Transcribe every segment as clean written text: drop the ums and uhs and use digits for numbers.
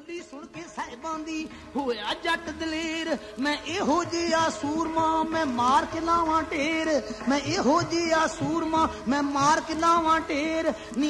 ਗੱਡੀ ਸੁਣ ਕੇ ਸਾਹਿਬਾਂ ਦੀ ਹੋਇਆ ਜੱਟ ਦਲੇਰ ਮੈਂ ਇਹੋ ਜਿਹਾ ਸੂਰਮਾ ਮੈਂ ਮਾਰ ਕੇ ਲਾਵਾਂ ਢੇਰ ਮੈਂ ਇਹੋ ਜਿਹਾ ਸੂਰਮਾ ਮੈਂ ਮਾਰ ਕੇ ਲਾਵਾਂ ਢੇਰ ਨੀ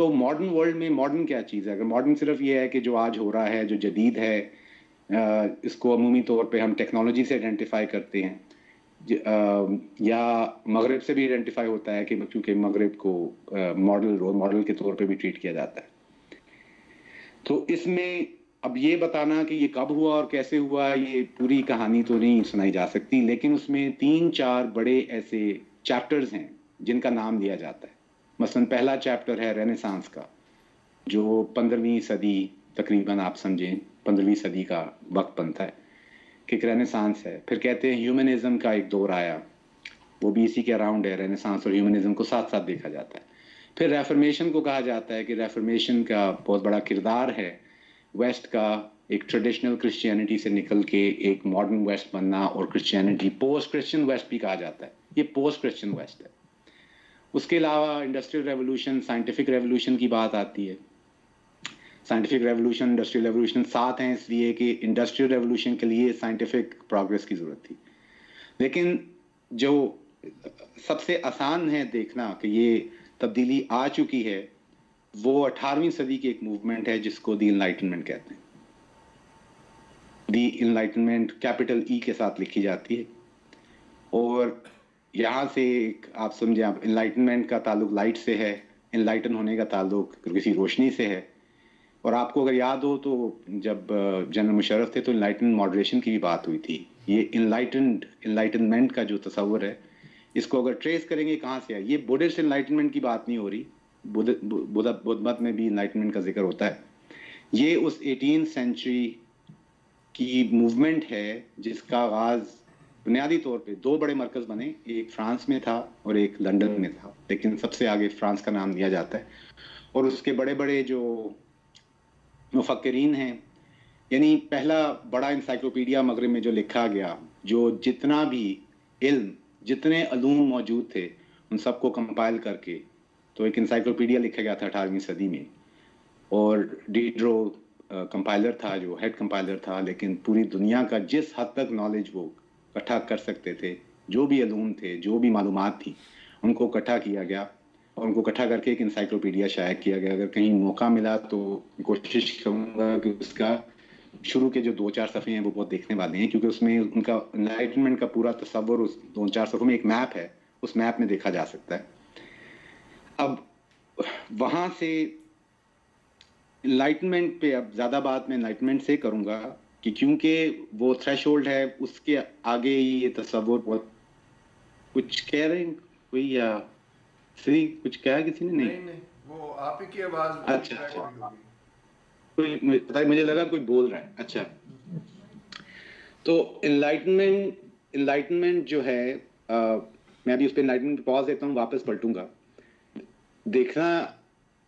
تو ماڈرن ورلڈ میں ماڈرن کیا چیز ہے؟ اگر ماڈرن صرف یہ ہے کہ جو آج ہو رہا ہے، جو جدید ہے، اس کو عمومی طور پہ ہم ٹیکنالوجی سے آئیڈینٹیفائی کرتے ہیں، یا مغرب سے بھی آئیڈینٹیفائی ہوتا ہے کہ کیونکہ مغرب کو رول ماڈل کے طور پہ بھی ٹریٹ کیا جاتا ہے. تو اس میں اب یہ بتانا کہ یہ کب ہوا اور کیسے ہوا، یہ پوری کہانی تو نہیں سنائی جا سکتی، لیکن اس میں 3-4 بڑے ایسے چیپٹرز ہیں جن کا نام لیا جاتا ہے. مثلا پہلا چیپٹر ہے رینیسانس کا، جو 15ویں صدی تقریباً آپ سمجھیں 15ویں صدی کا وقت بنتا ہے کہ ایک رینیسانس ہے. پھر کہتے ہیں ہیومنزم کا ایک دور آیا، وہ بھی اسی کے اراؤنڈ ہے، رینیسانس اور ہیومنزم کو ساتھ ساتھ دیکھا جاتا ہے. پھر ریفرمیشن کو کہا جاتا ہے کہ ریفرمیشن کا بہت بڑا کردار ہے ویسٹ کا ایک ٹریڈیشنل کرسچینٹی سے نکل کے ایک ماڈرن ویسٹ بننا، اور کرسچینٹی پوسٹ کرسچن ویسٹ بھی کہا جاتا ہے، یہ پوسٹ کرسچن ویسٹ ہے. اس کے علاوہ انڈسٹریل ریولوشن، سائنٹیفک ریولوشن کی بات آتی ہے. سائنٹیفک ریولوشن، انڈسٹریل ریولوشن ساتھ ہیں اس لیے کہ انڈسٹریل ریولوشن کے لیے سائنٹیفک پروگریس کی ضرورت تھی. لیکن جو سب سے آسان ہے دیکھنا کہ یہ تبدیلی آ چکی ہے، وہ 18ویں صدی کی ایک موومنٹ ہے جس کو دی انلائٹنمنٹ کہتے ہیں. دی انلائٹنمنٹ کیپٹل ای کے ساتھ لکھی جاتی ہے، اور یہاں سے آپ سمجھیں، آپ انلائٹنمنٹ کا تعلق لائٹ سے ہے، انلائٹن ہونے کا تعلق کسی روشنی سے ہے. اور آپ کو اگر یاد ہو تو جب جنرل مشرف تھے تو انلائٹن ماڈریشن کی بھی بات ہوئی تھی. یہ انلائٹنمنٹ کا جو تصور ہے، اس کو اگر ٹریس کریں گے کہاں سے ہے، یہ بدھسٹ انلائٹنمنٹ کی بات نہیں ہو رہی. بدھ مت میں بھی انلائٹنمنٹ کا ذکر ہوتا ہے. یہ اس 18 سینچری کی موومنٹ ہے جس کا آغاز بنیادی طور پہ 2 بڑے مرکز بنے، ایک فرانس میں تھا اور ایک لنڈن میں تھا، لیکن سب سے آگے فرانس کا نام لیا جاتا ہے. اور اس کے بڑے بڑے جو مفکرین ہیں، یعنی پہلا بڑا انسائکلوپیڈیا مغرب میں جو لکھا گیا، جو جتنا بھی علم، جتنے علوم موجود تھے ان سب کو کمپائل کر کے تو ایک انسائکلوپیڈیا لکھا گیا تھا 18ویں صدی میں. اور ڈیڈرو کمپائلر تھا، جو ہیڈ کمپائلر تھا، لیکن پوری دنیا کا جس حد تک نالج وہ اکٹھا کر سکتے تھے، جو بھی علوم تھے، جو بھی معلومات تھی، ان کو اکٹھا کیا گیا اور ان کو اکٹھا کر کے ایک انسائکلوپیڈیا شائع کیا گیا. اگر کہیں موقع ملا تو کوشش کروں گا کہ اس کا شروع کے جو 2-4 صفحے ہیں وہ بہت دیکھنے والے ہیں، کیونکہ اس میں ان کا انلائٹنمنٹ کا پورا تصور اس 2-4 صفحوں میں ایک میپ ہے، اس میپ میں دیکھا جا سکتا ہے. اب وہاں سے انلائٹنمنٹ پہ اب زیادہ بات میں انلائٹنمنٹ سے کروں گا کہ کیونکہ وہ تھریش ہولڈ ہے، اس کے آگے یہ تصور بہت. کچھ کہہ رہے ہیں کوئی یا فری کچھ کہا کسی نے؟ نہیں، وہ آپ ہی کی آواز. اچھا، مجھے لگا کوئی بول رہا ہے. اچھا، تو انلائٹنمنٹ جو ہے، میں ابھی اس پہ انلائٹنمنٹ پاز دیتا ہوں، واپس پلٹوں گا. دیکھنا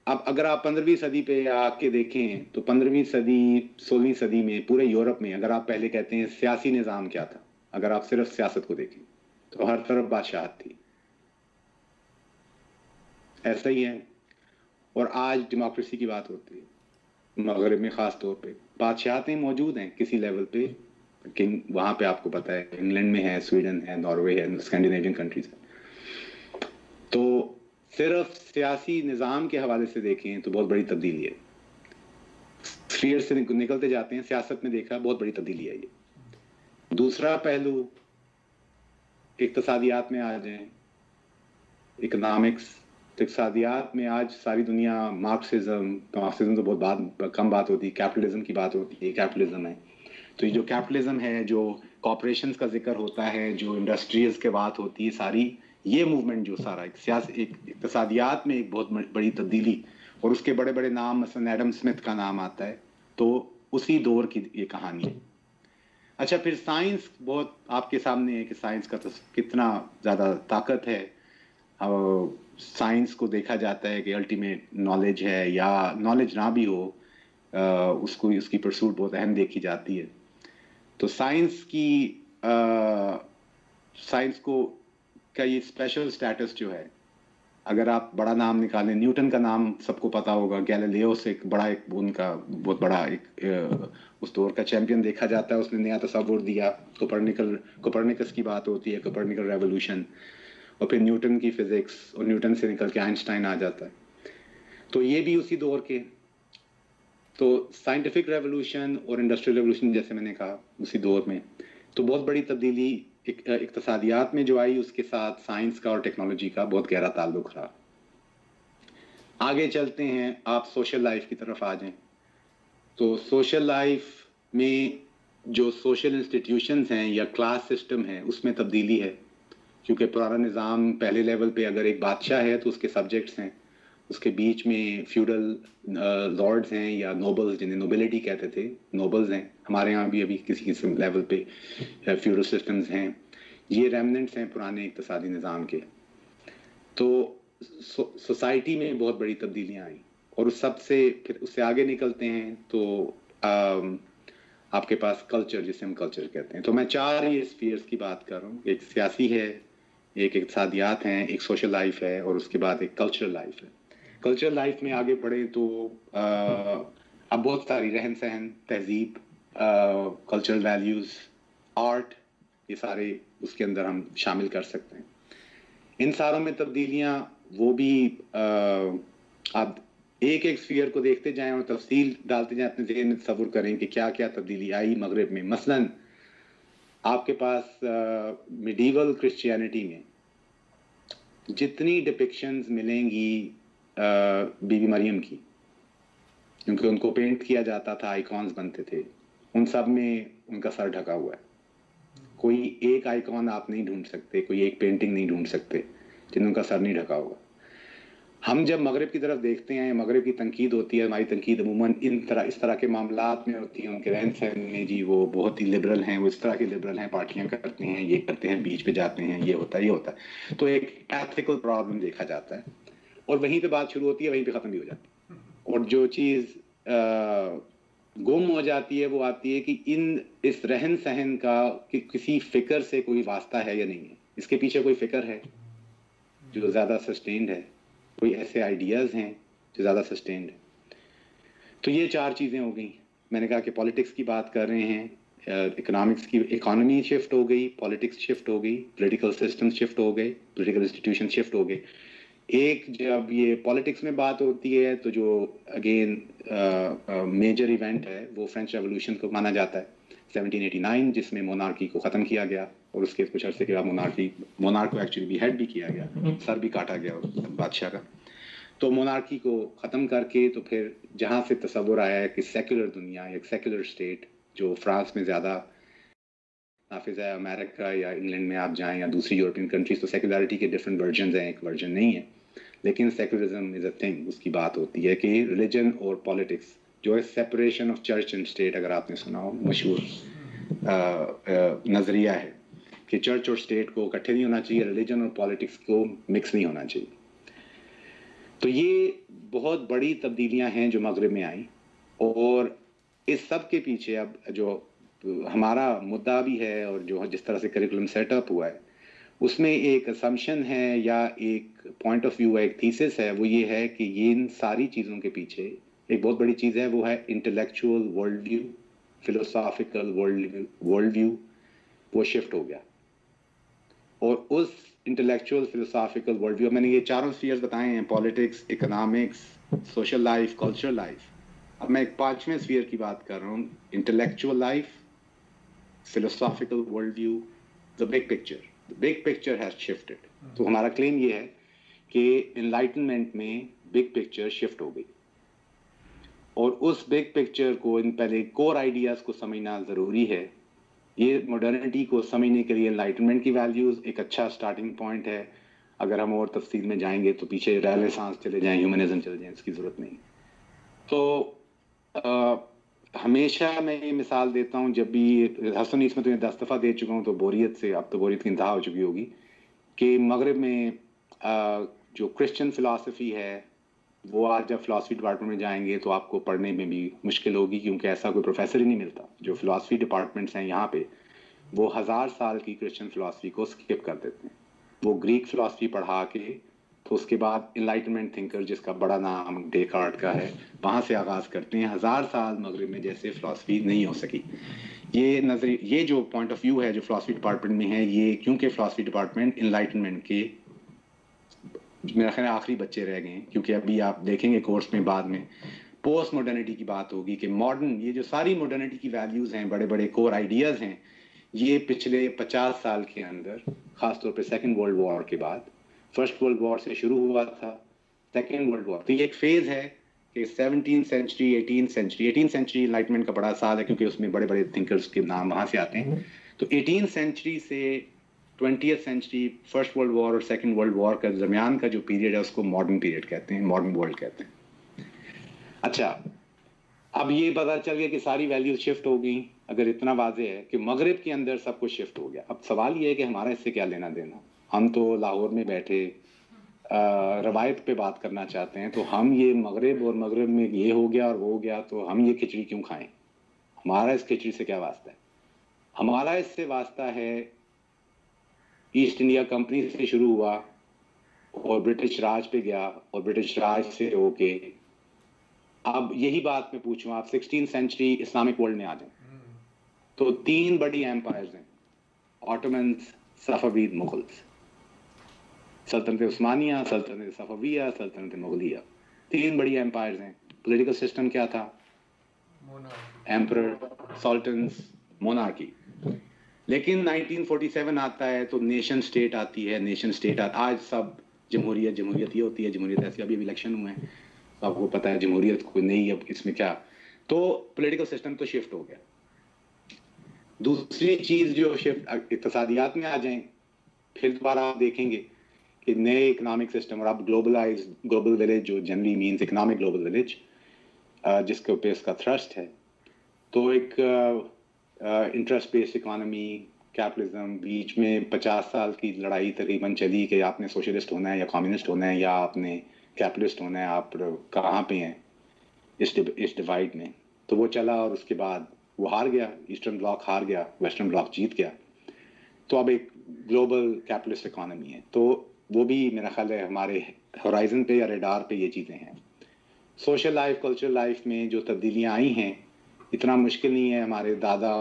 اب اگر آپ 15ویں صدی پہ آ کے دیکھیں تو 15ویں صدی 16ویں صدی میں پورے یورپ میں، اگر آپ پہلے کہتے ہیں سیاسی نظام کیا تھا، اگر آپ صرف سیاست کو دیکھیں تو ہر طرف بادشاہت تھی. ایسا ہی ہے. اور آج ڈیموکریسی کی بات ہوتی ہے مغرب میں، خاص طور پہ بادشاہتیں موجود ہیں کسی لیول پہ، وہاں پہ آپ کو پتہ ہے انگلینڈ میں ہے، سویڈن ہے، ناروے ہے، اسکینڈینیوین کنٹریز ہے. تو صرف سیاسی نظام کے حوالے سے دیکھیں تو بہت بڑی تبدیلی ہے. اسفیئر سے نکلتے جاتے ہیں، سیاست میں دیکھا بہت بڑی تبدیلی ہے یہ. دوسرا پہلو اقتصادیات میں آ جائیں، اکنامکس. اقتصادیات میں آج ساری دنیا مارکسزم تو بہت کم بات ہوتی ہے، کیپٹلزم کی بات ہوتی ہے. کیپٹلزم ہے تو یہ جو کیپٹلزم ہے، جو کارپوریشنز کا ذکر ہوتا ہے، جو انڈسٹریز کے بات ہوتی ہے، ساری یہ موومنٹ جو سارا ایک اقتصادیات میں ایک بہت بڑی تبدیلی، اور اس کے بڑے بڑے نام مثلا ایڈم اسمتھ کا نام آتا ہے، تو اسی دور کی یہ کہانی ہے. اچھا، پھر سائنس بہت آپ کے سامنے ہے کہ سائنس کا کتنا زیادہ طاقت ہے. سائنس کو دیکھا جاتا ہے کہ الٹیمیٹ نالج ہے، یا نالج نہ بھی ہو اس کی پرسوٹ بہت اہم دیکھی جاتی ہے. تو سائنس کو کا یہ اسپیشل اسٹیٹس جو ہے، اگر آپ بڑا نام نکالیں، نیوٹن کا نام سب کو پتا ہوگا، گیلیلیوس ان کا بہت بڑا ایک اس دور کا چیمپئن دیکھا جاتا ہے، اس نے نیا تصور دیا. کوپرنیکس کی بات ہوتی ہے، کوپرنیکل ریولوشن، اور پھر نیوٹن کی فزکس، اور نیوٹن سے نکل کے آئنسٹائن آ جاتا ہے. تو یہ بھی اسی دور کے. تو سائنٹیفک ریولوشن اور انڈسٹریل ریولوشن جیسے میں نے کہا اسی دور میں. تو بہت بڑی تبدیلی اقتصادیات میں جو آئی, اس کے ساتھ سائنس کا اور ٹیکنالوجی کا بہت گہرا تعلق رہا. آگے چلتے ہیں, آپ سوشل لائف کی طرف آ جائیں. تو سوشل لائف میں جو سوشل انسٹیٹیوشنز ہیں یا کلاس سسٹم ہے اس میں تبدیلی ہے, کیونکہ پرانا نظام پہلے لیول پہ اگر ایک بادشاہ ہے تو اس کے سبجیکٹس ہیں, اس کے بیچ میں فیوڈل لارڈز ہیں یا نوبلز, جنہیں نوبلٹی کہتے تھے, نوبلز ہیں. ہمارے ہاں بھی ابھی کسی کسی لیول پہ فیوڈل سسٹمز ہیں. یہ ریمننٹس ہیں پرانے اقتصادی نظام کے. تو سوسائٹی میں بہت بڑی تبدیلیاں آئیں, اور اس سب سے پھر اس سے آگے نکلتے ہیں تو آپ کے پاس کلچر, جسے ہم کلچر کہتے ہیں. تو میں 4 یہ اسفیئرس کی بات کر رہا ہوں. ایک سیاسی ہے, ایک اقتصادیات ہیں, ایک سوشل لائف ہے, اور اس کے بعد ایک کلچرل لائف ہے. کلچرل لائف میں آگے پڑھیں تو اب بہت ساری رہن سہن, تہذیب, کلچرل ویلیوز, آرٹ, یہ سارے اس کے اندر ہم شامل کر سکتے ہیں. ان ساروں میں تبدیلیاں وہ بھی آپ ایک ایک اسفیئر کو دیکھتے جائیں اور تفصیل ڈالتے جائیں, اپنے ذہن میں تصور کریں کہ کیا کیا تبدیلی آئی مغرب میں. مثلاً آپ کے پاس میڈیول کرسچینٹی میں جتنی ڈپکشنز ملیں گی بی بی مریم کی, کیونکہ ان کو پینٹ کیا جاتا تھا, آئیکونز بنتے تھے, ان سب میں ان کا سر ڈھکا ہوا ہے. کوئی ایک آئیکن آپ نہیں ڈھونڈ سکتے, کوئی ایک پینٹنگ نہیں ڈھونڈ سکتے جن ان کا سر نہیں ڈھکا ہوا. ہم جب مغرب کی طرف دیکھتے ہیں, مغرب کی تنقید ہوتی ہے, ہماری تنقید عموماً اس طرح کے معاملات میں ہوتی ہے, ان کے رہن سہن میں. جی وہ بہت ہی لبرل ہیں, وہ اس طرح کے لبرل ہیں, پارٹیاں کرتے ہیں, یہ کرتے ہیں, بیچ پہ جاتے ہیں, یہ ہوتا ہے, یہ ہوتا ہے. تو ایک ایتھیکل پرابلم دیکھا جاتا ہے, اور وہیں پہ بات شروع ہوتی ہے, وہیں پہ ختم بھی ہو جاتی ہے. اور جو چیز گم ہو جاتی ہے وہ آتی ہے کہ اس رہن سہن کا کسی فکر سے کوئی واسطہ ہے یا نہیں ہے, اس کے پیچھے کوئی فکر ہے جو زیادہ سسٹینڈ ہے, کوئی ایسے آئیڈیاز ہیں جو زیادہ سسٹینڈ ہیں. تو یہ 4 چیزیں ہو گئیں. میں نے کہا کہ پولیٹکس کی بات کر رہے ہیں, اکنامکس کی, اکانومی شفٹ ہو گئی, پولیٹکس شفٹ ہو گئی, پولیٹیکل سسٹم شفٹ ہو گئے, پولیٹیکل انسٹیٹیوشن شفٹ ہو گئے. ایک جب یہ پولیٹکس میں بات ہوتی ہے تو جو اگین میجر ایونٹ ہے وہ فرینچ ریولوشن کو مانا جاتا ہے 1789, جس میں مونارکی کو ختم کیا گیا, اور اس کے کچھ عرصے کے بعد مونارک کو ایکچولی بھی ہیڈ بھی کیا گیا, سر بھی کاٹا گیا بادشاہ کا. تو مونارکی کو ختم کر کے تو پھر جہاں سے تصور آیا ہے کہ سیکولر دنیا, ایک سیکولر اسٹیٹ جو فرانس میں زیادہ نافذ ہے, امریکہ یا انگلینڈ میں آپ جائیں یا دوسری یورپین کنٹریز, تو سیکولرٹی کے ڈفرینٹ ورژنز ہیں, ایک ورژن نہیں ہے, لیکن سیکولرزم از اے تھنگ. اس کی بات ہوتی ہے کہ ریلیجن اور پالیٹکس جو ہے separation of church and state, اگر آپ نے سنا ہو, مشہور نظریہ ہے کہ چرچ اور اسٹیٹ کو اکٹھے نہیں ہونا چاہیے, ریلیجن اور پالیٹکس کو مکس نہیں ہونا چاہیے. تو یہ بہت بڑی تبدیلیاں ہیں جو مغرب میں آئیں, اور اس سب کے پیچھے اب جو ہمارا مدعا بھی ہے اور جو جس طرح سے کریکولم سیٹ اپ ہوا ہے, اس میں ایک اسمپشن ہے یا ایک پوائنٹ آف ویو ہے, ایک تھیسس ہے, وہ یہ ہے کہ یہ ان ساری چیزوں کے پیچھے ایک بہت بڑی چیز ہے, وہ ہے intellectual world view, philosophical world view, وہ شفٹ ہو گیا. اور اس انٹلیکچوئل فلوسافیکل ورلڈ ویو, میں نے یہ 4 اسفیئرز بتائے ہیں, politics, economics, social life, cultural life. اب میں ایک 5ویں اسفیئر کی بات کر رہا ہوں, intellectual life, philosophical world view, the big picture. The big picture has shifted. تو ہمارا کلیم یہ ہے کہ انلائٹنمنٹ میں بگ پکچر شفٹ ہو گئی, اور اس بگ پکچر کو پہلے کور آئیڈیاز کو سمجھنا ضروری ہے. یہ ماڈرنٹی کو سمجھنے کے لیے انلائٹنمنٹ کی ویلیوز ایک اچھا سٹارٹنگ پوائنٹ ہے. اگر ہم اور تفصیل میں جائیں گے تو پیچھے ریلیسانس چلے جائیں, ہیومنزم چلے جائیں, اس کی ضرورت نہیں. تو ہمیشہ میں یہ مثال دیتا ہوں, جب بھی حسن اس میں تمہیں 10 دفعہ دے چکا ہوں, تو بوریت سے اب تو بوریت کی انتہا ہو چکی ہوگی, کہ مغرب میں جو کرسچن فلاسفی ہے وہ آج جب فلاسفی ڈپارٹمنٹ میں جائیں گے تو آپ کو پڑھنے میں بھی مشکل ہوگی, کیونکہ ایسا کوئی پروفیسر ہی نہیں ملتا. جو فلاسفی ڈپارٹمنٹس ہیں یہاں پہ, وہ 1000 سال کی کرسچن فلاسفی کو اسکپ کر دیتے ہیں. وہ گریک فلاسفی پڑھا کے تو اس کے بعد انلائٹنمنٹ تھنکر, جس کا بڑا نام ڈیکارٹ کا ہے, وہاں سے آغاز کرتے ہیں. 1000 سال مغرب میں جیسے فلاسفی نہیں ہو سکی. یہ جو پوائنٹ آف ویو ہے جو فلاسفی ڈپارٹمنٹ میں ہے, یہ کیونکہ فلاسفی ڈپارٹمنٹ انلائٹنمنٹ کے میرا خیال ہے آخری بچے رہ گئے ہیں، کیونکہ ابھی آپ دیکھیں گے کورس میں بعد میں پوسٹ ماڈرنٹی کی بات ہوگی کہ ماڈرن یہ جو ساری ماڈرنٹی کی ویلیوز ہیں، بڑے بڑے کور آئیڈیاز ہیں، یہ پچھلے 50 سال کے اندر خاص طور پہ سیکنڈ ورلڈ وار کے بعد، فرسٹ ورلڈ وار سے شروع ہوا تھا، سیکنڈ ورلڈ وار تو یہ ایک فیز ہے کہ 17 سینچری 18 سینچری انلائٹمنٹ کا بڑا سال ہے، کیونکہ اس میں بڑے بڑے تھنکرز کے نام وہاں سے آتے ہیں. تو 18 سینچری سے 20th century, first world war اور سیکنڈ ورلڈ وار کا درمیان کا جو پیریڈ ہے اس کو ماڈرن پیریڈ کہتے ہیں، ماڈرن ورلڈ کہتے ہیں. اچھا، اب یہ پتا چل گیا کہ ساری ویلیوز شفٹ ہو گئی. اگر اتنا واضح ہے کہ مغرب کے اندر سب کچھ شفٹ ہو گیا، اب سوال یہ ہے کہ ہمارا اس سے کیا لینا دینا. ہم تو لاہور میں بیٹھے روایت پہ بات کرنا چاہتے ہیں، تو ہم یہ مغرب اور مغرب میں یہ ہو گیا اور وہ ہو گیا تو ہم یہ کھچڑی کیوں کھائیں؟ ہمارا اس کھچڑی سے کیا واسطہ ہے؟ ہمارا اس سے واسطہ ہے ایسٹ انڈیا کمپنی سے شروع ہوا اور برٹش راج پہ گیا، اور برٹش راج سے ہو کے اب یہی بات میں پوچھوں، آپ 16 سینچری اسلامک ورلڈ میں آ جائیں تو 3 بڑی ایمپائرز ہیں، آٹومنز، صفوید، مغلز. سلطنت عثمانیہ، سلطنت صفویہ، سلطنت مغلیہ، 3 بڑی ایمپائرز ہیں. پولیٹیکل سسٹم کیا تھا؟ Emperor, sultans, monarchy. لیکن 1947 آتا ہے تو نیشن سٹیٹ آتی ہے. نیشن سٹیٹ آج سب جمہوریت یہ ہوتی ہے، جمہوریت ایسی. ابھی الیکشن ہوئے ہیں تو آپ کو پتہ ہے جمہوریت کوئی نہیں، اب اس میں کیا. تو پولیٹیکل سسٹم تو شفٹ ہو گیا. دوسری چیز جو شفٹ اقتصادیات میں آ جائیں، پھر دوبارہ آپ دیکھیں گے کہ نئے اکنامک سسٹم، اور اب گلوبل ولیج جو generally means economic global village, جس کے اوپر اس کا تھرسٹ ہے. تو ایک انٹرسٹ بیسڈ اکانومی، کیپٹلزم، بیچ میں 50 سال کی لڑائی تقریباً چلی کہ آپ نے سوشلسٹ ہونا ہے یا کمیونسٹ ہونا ہے یا آپ نے کیپٹلسٹ ہونا ہے، آپ کہاں پہ ہیں اس ڈیوائڈ میں. تو وہ چلا اور اس کے بعد وہ ہار گیا، ایسٹرن بلاک ہار گیا، ویسٹرن بلاک جیت گیا. تو اب ایک گلوبل کیپٹلسٹ اکانومی ہے. تو وہ بھی میرا خیال ہے ہمارے ہورائزن پہ یا ریڈار پہ یہ چیزیں ہیں. سوشل لائف، کلچرل لائف میں جو تبدیلیاں آئی ہیں، اتنا مشکل نہیں ہے. ہمارے دادا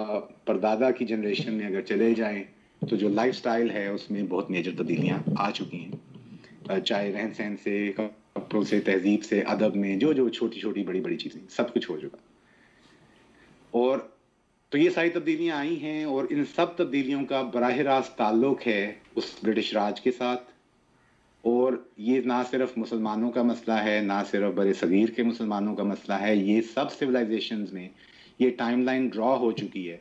پردادا کی جنریشن میں اگر چلے جائیں تو جو لائف سٹائل ہے اس میں بہت میجر تبدیلیاں آ چکی ہیں، چاہے رہن سہن سے، کپڑوں سے، تہذیب سے، ادب میں، جو چھوٹی چھوٹی بڑی بڑی چیزیں، سب کچھ ہو چکا. اور تو یہ ساری تبدیلیاں آئی ہیں، اور ان سب تبدیلیوں کا براہ راست تعلق ہے اس برٹش راج کے ساتھ. اور یہ نہ صرف مسلمانوں کا مسئلہ ہے، نہ صرف بر صغیر کے مسلمانوں کا مسئلہ ہے، یہ سب سویلائزیشنز میں یہ ٹائم لائن ڈرا ہو چکی ہے.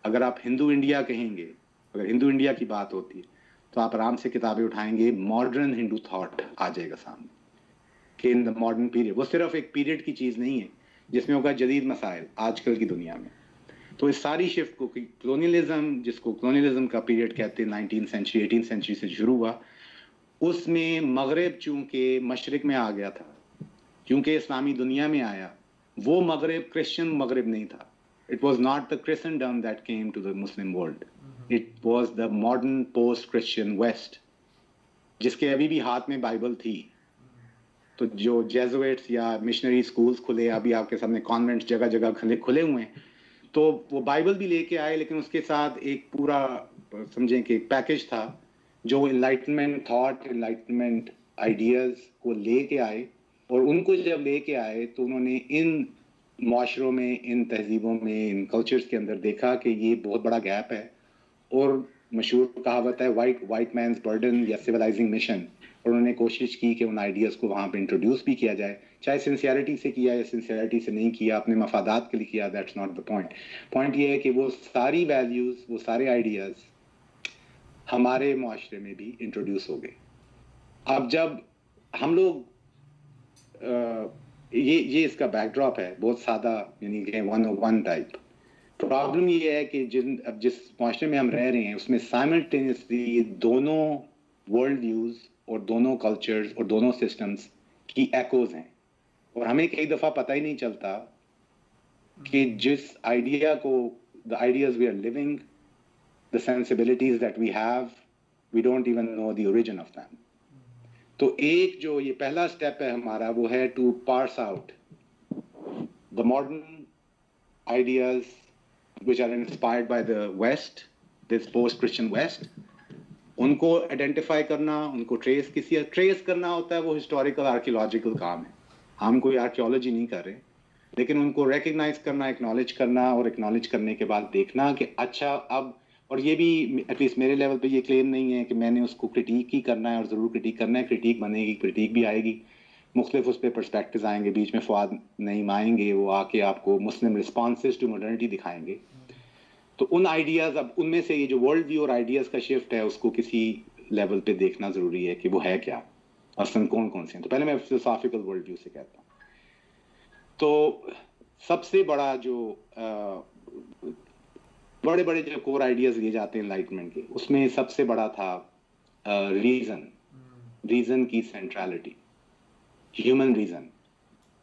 اگر آپ ہندو انڈیا کہیں گے، اگر ہندو انڈیا کی بات ہوتی ہے تو آپ آرام سے کتابیں اٹھائیں گے، ماڈرن ہندو تھاٹ آ جائے گا سامنے کہ ان دا ماڈرن پیریڈ. وہ صرف ایک پیریڈ کی چیز نہیں ہے جس میں ہوگا جدید مسائل آج کل کی دنیا میں. تو اس ساری شفٹ کو کلونیلزم، جس کو کلونیلزم کا پیریڈ کہتے ہیں، 19 سینچری 18 سینچری سے شروع ہوا، اس میں مغرب چونکہ مشرق میں آ گیا تھا، کیونکہ اسلامی دنیا میں آیا. وہ مغرب کرسچن مغرب نہیں تھا. It was not the Christendom that came to the Muslim world. It was the modern post-Christian West, جس کے ابھی بھی ہاتھ میں بائبل تھی. تو جو جیزویٹس یا مشنری سکولز کھلے، ابھی آپ کے سامنے کانوینٹس جگہ جگہ کھلے ہوئے ہیں، تو وہ بائبل بھی لے کے آئے، لیکن اس کے ساتھ ایک پورا سمجھیں کہ ایک پیکج تھا جو انلائٹمنٹ تھاٹ، انلائٹمنٹ آئیڈیاز کو لے کے آئے. اور ان کو جب لے کے آئے تو انہوں نے ان معاشروں میں، ان تہذیبوں میں، ان کلچرز کے اندر دیکھا کہ یہ بہت بڑا گیپ ہے. اور مشہور کہاوت ہے وائٹ مینز برڈن یا سویلائزنگ مشن، اور انہوں نے کوشش کی کہ ان آئیڈیاز کو وہاں پہ انٹروڈیوس بھی کیا جائے، چاہے سنسیئرٹی سے کیا یا سنسیئرٹی سے نہیں کیا، اپنے مفادات کے لیے کیا، that's not the point. Point یہ ہے کہ وہ ساری ویلیوز، وہ سارے آئیڈیاز ہمارے معاشرے میں بھی انٹروڈیوس ہو گئے. اب جب ہم لوگ یہ اس کا بیک ڈراپ ہے بہت سادہ، یعنی کہ 101 ٹائپ. پرابلم یہ ہے کہ اب جس معاشرے میں ہم رہ رہے ہیں اس میں سائملٹینیسلی دونوں ورلڈ ویوز اور دونوں کلچرز اور دونوں سسٹمز کی ایکوز ہیں، اور ہمیں کئی دفعہ پتہ ہی نہیں چلتا کہ جس آئیڈیا کو، the ideas we are living, the sensibilities that we have, we don't even know the origin of them. تو ایک جو یہ پہلا سٹیپ ہے ہمارا، وہ ہے to parse out the modern ideas which are inspired by the West, this post-Christian West. ان کو آئیڈینٹیفائی کرنا, ان کو ٹریس کرنا ہوتا ہے, وہ ہسٹوریکل آرکیولوجیکل کام ہے. ہم کوئی آرکیولوجی نہیں کر رہے, لیکن ان کو ریکگنائز کرنا, ایکنالج کرنا, اور ایکنالج کرنے کے بعد دیکھنا کہ اچھا اب, اور یہ بھی ایٹ لیسٹ میرے لیول پہ یہ کلیم نہیں ہے کہ میں نے اس کو کرٹیک ہی کرنا ہے, اور ضرور کرٹیک کرنا ہے, کرٹیک بنے گی, کرٹیک بھی آئے گی, مختلف اس پہ پرسپیکٹیوز آئیں گے. بیچ میں فواد نعیم آئیں گے, وہ آ کے آپ کو مسلم رسپانسز ٹو ماڈرنٹی دکھائیں گے. تو ان آئیڈیاز, اب ان میں سے یہ جو ورلڈ ویو اور آئیڈیاز کا شفٹ ہے, اس کو کسی لیول پہ دیکھنا ضروری ہے کہ وہ ہے کیا, اصلاً کون کون سے ہیں. تو پہلے میں فلسافیکل ورلڈ ویو سے کہتا ہوں. تو سب سے بڑا جو بڑے بڑے جو کور آئیڈیاز لیے جاتے ہیں انلائٹمنٹ کے, اس میں سب سے بڑا تھا ریزن کی سینٹرالٹی, ہیومن ریزن.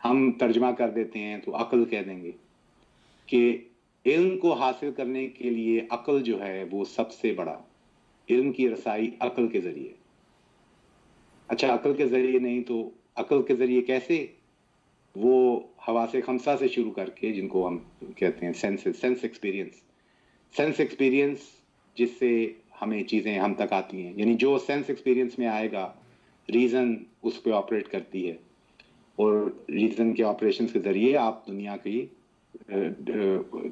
ہم ترجمہ کر دیتے ہیں تو عقل کہہ دیں گے کہ علم کو حاصل کرنے کے لیے عقل جو ہے وہ سب سے بڑا, علم کی رسائی عقل کے ذریعے. اچھا عقل کے ذریعے نہیں تو عقل کے ذریعے کیسے؟ وہ حواس خمسہ سے شروع کر کے, جن کو ہم کہتے ہیں سینس ایکسپیرینس, جس سے ہمیں چیزیں ہم تک آتی ہیں. یعنی جو سینس ایکسپیرینس میں آئے گا, ریزن اس پہ آپریٹ کرتی ہے, اور ریزن کے آپریشنس کے ذریعے آپ دنیا کی